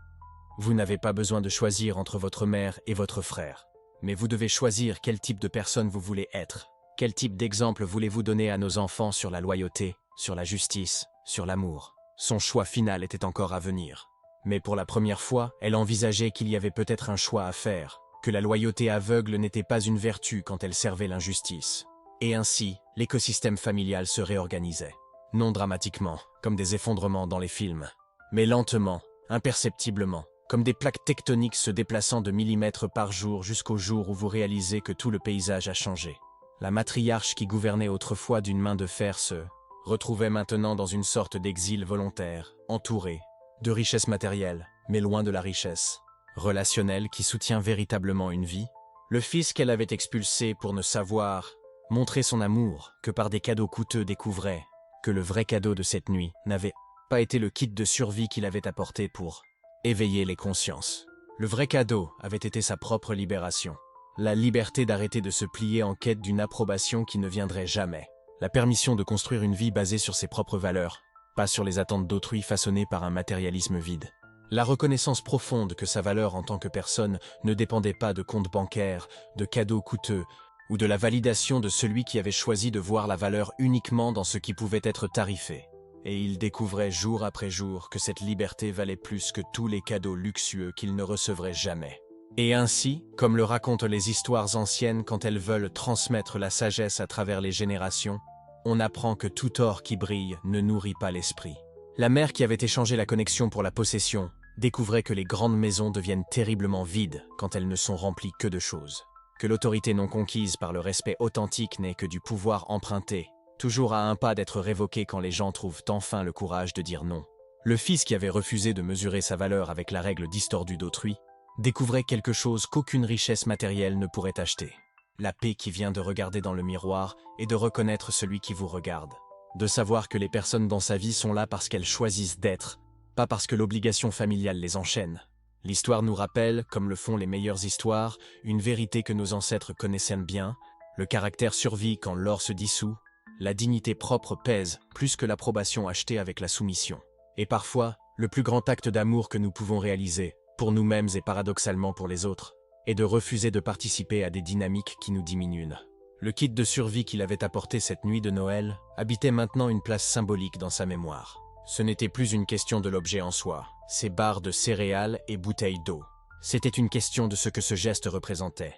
Vous n'avez pas besoin de choisir entre votre mère et votre frère, mais vous devez choisir quel type de personne vous voulez être. Quel type d'exemple voulez-vous donner à nos enfants sur la loyauté, sur la justice, sur l'amour? Son choix final était encore à venir. Mais pour la première fois, elle envisageait qu'il y avait peut-être un choix à faire, que la loyauté aveugle n'était pas une vertu quand elle servait l'injustice. Et ainsi, l'écosystème familial se réorganisait. Non dramatiquement, comme des effondrements dans les films, mais lentement, imperceptiblement, comme des plaques tectoniques se déplaçant de millimètres par jour jusqu'au jour où vous réalisez que tout le paysage a changé. La matriarche qui gouvernait autrefois d'une main de fer se retrouvait maintenant dans une sorte d'exil volontaire, entourée de richesses matérielles, mais loin de la richesse relationnelle qui soutient véritablement une vie. Le fils qu'elle avait expulsé pour ne savoir montrer son amour que par des cadeaux coûteux découvrait que le vrai cadeau de cette nuit n'avait pas été le kit de survie qu'il avait apporté pour éveiller les consciences. Le vrai cadeau avait été sa propre libération. La liberté d'arrêter de se plier en quête d'une approbation qui ne viendrait jamais. La permission de construire une vie basée sur ses propres valeurs, pas sur les attentes d'autrui façonnées par un matérialisme vide. La reconnaissance profonde que sa valeur en tant que personne ne dépendait pas de comptes bancaires, de cadeaux coûteux, ou de la validation de celui qui avait choisi de voir la valeur uniquement dans ce qui pouvait être tarifé. Et il découvrait jour après jour que cette liberté valait plus que tous les cadeaux luxueux qu'il ne recevrait jamais. Et ainsi, comme le racontent les histoires anciennes quand elles veulent transmettre la sagesse à travers les générations, on apprend que tout or qui brille ne nourrit pas l'esprit. La mère qui avait échangé la connexion pour la possession découvrait que les grandes maisons deviennent terriblement vides quand elles ne sont remplies que de choses. Que l'autorité non conquise par le respect authentique n'est que du pouvoir emprunté, toujours à un pas d'être révoqué quand les gens trouvent enfin le courage de dire non. Le fils qui avait refusé de mesurer sa valeur avec la règle distordue d'autrui découvrait quelque chose qu'aucune richesse matérielle ne pourrait acheter. La paix qui vient de regarder dans le miroir et de reconnaître celui qui vous regarde. De savoir que les personnes dans sa vie sont là parce qu'elles choisissent d'être, pas parce que l'obligation familiale les enchaîne. L'histoire nous rappelle, comme le font les meilleures histoires, une vérité que nos ancêtres connaissaient bien, le caractère survit quand l'or se dissout, la dignité propre pèse plus que l'approbation achetée avec la soumission. Et parfois, le plus grand acte d'amour que nous pouvons réaliser, pour nous-mêmes et paradoxalement pour les autres, est de refuser de participer à des dynamiques qui nous diminuent. Le kit de survie qu'il avait apporté cette nuit de Noël habitait maintenant une place symbolique dans sa mémoire. Ce n'était plus une question de l'objet en soi, ses barres de céréales et bouteilles d'eau. C'était une question de ce que ce geste représentait.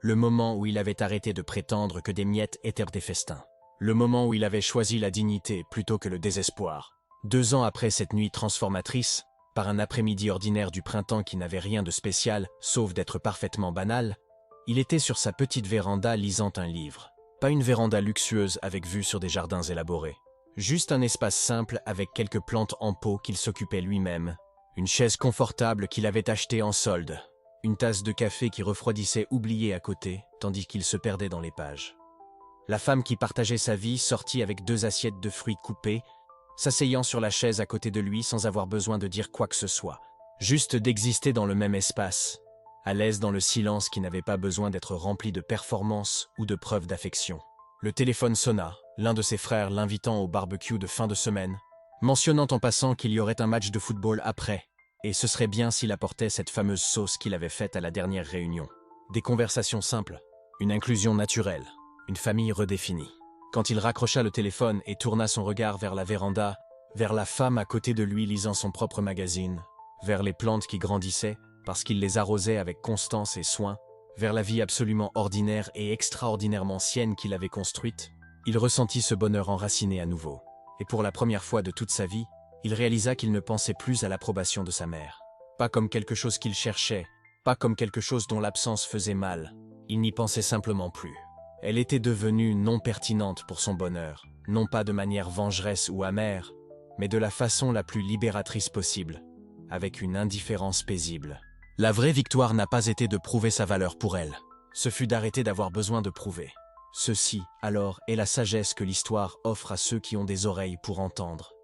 Le moment où il avait arrêté de prétendre que des miettes étaient des festins. Le moment où il avait choisi la dignité plutôt que le désespoir. 2 ans après cette nuit transformatrice, par un après-midi ordinaire du printemps qui n'avait rien de spécial, sauf d'être parfaitement banal, il était sur sa petite véranda lisant un livre. Pas une véranda luxueuse avec vue sur des jardins élaborés. Juste un espace simple avec quelques plantes en pot qu'il s'occupait lui-même, une chaise confortable qu'il avait achetée en solde, une tasse de café qui refroidissait oubliée à côté, tandis qu'il se perdait dans les pages. La femme qui partageait sa vie sortit avec 2 assiettes de fruits coupés, s'asseyant sur la chaise à côté de lui sans avoir besoin de dire quoi que ce soit, juste d'exister dans le même espace, à l'aise dans le silence qui n'avait pas besoin d'être rempli de performances ou de preuves d'affection. Le téléphone sonna, l'un de ses frères l'invitant au barbecue de fin de semaine, mentionnant en passant qu'il y aurait un match de football après, et ce serait bien s'il apportait cette fameuse sauce qu'il avait faite à la dernière réunion. Des conversations simples, une inclusion naturelle, une famille redéfinie. Quand il raccrocha le téléphone et tourna son regard vers la véranda, vers la femme à côté de lui lisant son propre magazine, vers les plantes qui grandissaient parce qu'il les arrosait avec constance et soin, vers la vie absolument ordinaire et extraordinairement sienne qu'il avait construite, il ressentit ce bonheur enraciné à nouveau. Et pour la première fois de toute sa vie, il réalisa qu'il ne pensait plus à l'approbation de sa mère. Pas comme quelque chose qu'il cherchait, pas comme quelque chose dont l'absence faisait mal. Il n'y pensait simplement plus. Elle était devenue non pertinente pour son bonheur, non pas de manière vengeresse ou amère, mais de la façon la plus libératrice possible, avec une indifférence paisible. La vraie victoire n'a pas été de prouver sa valeur pour elle, ce fut d'arrêter d'avoir besoin de prouver. Ceci, alors, est la sagesse que l'histoire offre à ceux qui ont des oreilles pour entendre.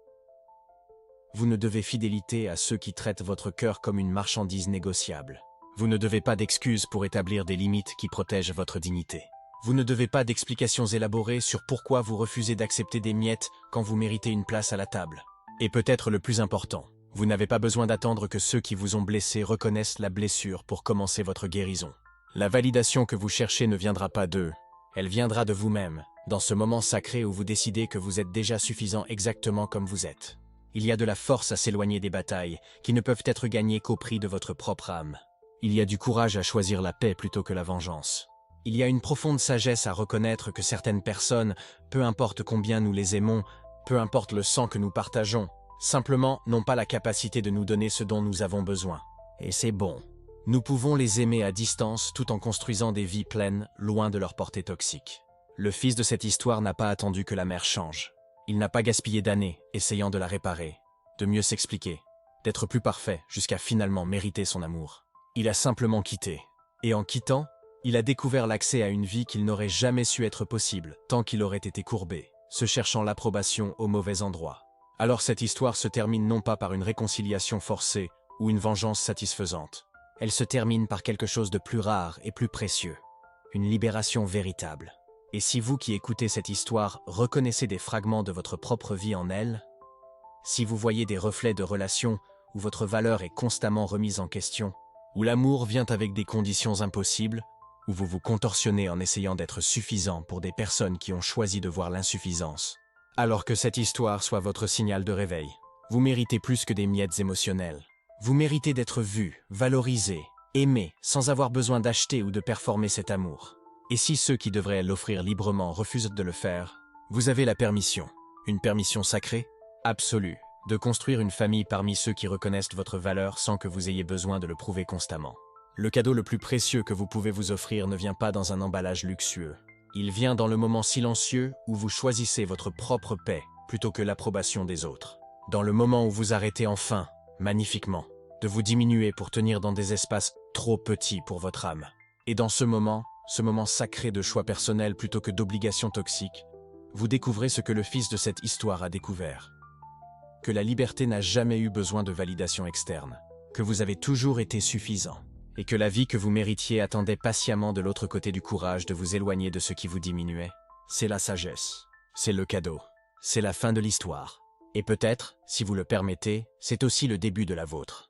Vous ne devez fidélité à ceux qui traitent votre cœur comme une marchandise négociable. Vous ne devez pas d'excuses pour établir des limites qui protègent votre dignité. Vous ne devez pas d'explications élaborées sur pourquoi vous refusez d'accepter des miettes quand vous méritez une place à la table. Et peut-être le plus important, vous n'avez pas besoin d'attendre que ceux qui vous ont blessé reconnaissent la blessure pour commencer votre guérison. La validation que vous cherchez ne viendra pas d'eux, elle viendra de vous-même, dans ce moment sacré où vous décidez que vous êtes déjà suffisant exactement comme vous êtes. Il y a de la force à s'éloigner des batailles qui ne peuvent être gagnées qu'au prix de votre propre âme. Il y a du courage à choisir la paix plutôt que la vengeance. Il y a une profonde sagesse à reconnaître que certaines personnes, peu importe combien nous les aimons, peu importe le sang que nous partageons, simplement n'ont pas la capacité de nous donner ce dont nous avons besoin. Et c'est bon. Nous pouvons les aimer à distance tout en construisant des vies pleines, loin de leur portée toxique. Le fils de cette histoire n'a pas attendu que la mère change. Il n'a pas gaspillé d'années, essayant de la réparer, de mieux s'expliquer, d'être plus parfait jusqu'à finalement mériter son amour. Il a simplement quitté. Et en quittant, il a découvert l'accès à une vie qu'il n'aurait jamais su être possible, tant qu'il aurait été courbé, se cherchant l'approbation au mauvais endroit. Alors cette histoire se termine non pas par une réconciliation forcée ou une vengeance satisfaisante. Elle se termine par quelque chose de plus rare et plus précieux. Une libération véritable. Et si vous qui écoutez cette histoire reconnaissez des fragments de votre propre vie en elle, si vous voyez des reflets de relations où votre valeur est constamment remise en question, où l'amour vient avec des conditions impossibles, où vous vous contorsionnez en essayant d'être suffisant pour des personnes qui ont choisi de voir l'insuffisance, alors que cette histoire soit votre signal de réveil. Vous méritez plus que des miettes émotionnelles. Vous méritez d'être vu, valorisé, aimé, sans avoir besoin d'acheter ou de performer cet amour. Et si ceux qui devraient l'offrir librement refusent de le faire, vous avez la permission, une permission sacrée, absolue, de construire une famille parmi ceux qui reconnaissent votre valeur sans que vous ayez besoin de le prouver constamment. Le cadeau le plus précieux que vous pouvez vous offrir ne vient pas dans un emballage luxueux. Il vient dans le moment silencieux où vous choisissez votre propre paix plutôt que l'approbation des autres. Dans le moment où vous arrêtez enfin, magnifiquement, de vous diminuer pour tenir dans des espaces trop petits pour votre âme. Et dans ce moment sacré de choix personnel plutôt que d'obligations toxiques, vous découvrez ce que le fils de cette histoire a découvert. Que la liberté n'a jamais eu besoin de validation externe, que vous avez toujours été suffisant, et que la vie que vous méritiez attendait patiemment de l'autre côté du courage de vous éloigner de ce qui vous diminuait. C'est la sagesse, c'est le cadeau, c'est la fin de l'histoire. Et peut-être, si vous le permettez, c'est aussi le début de la vôtre.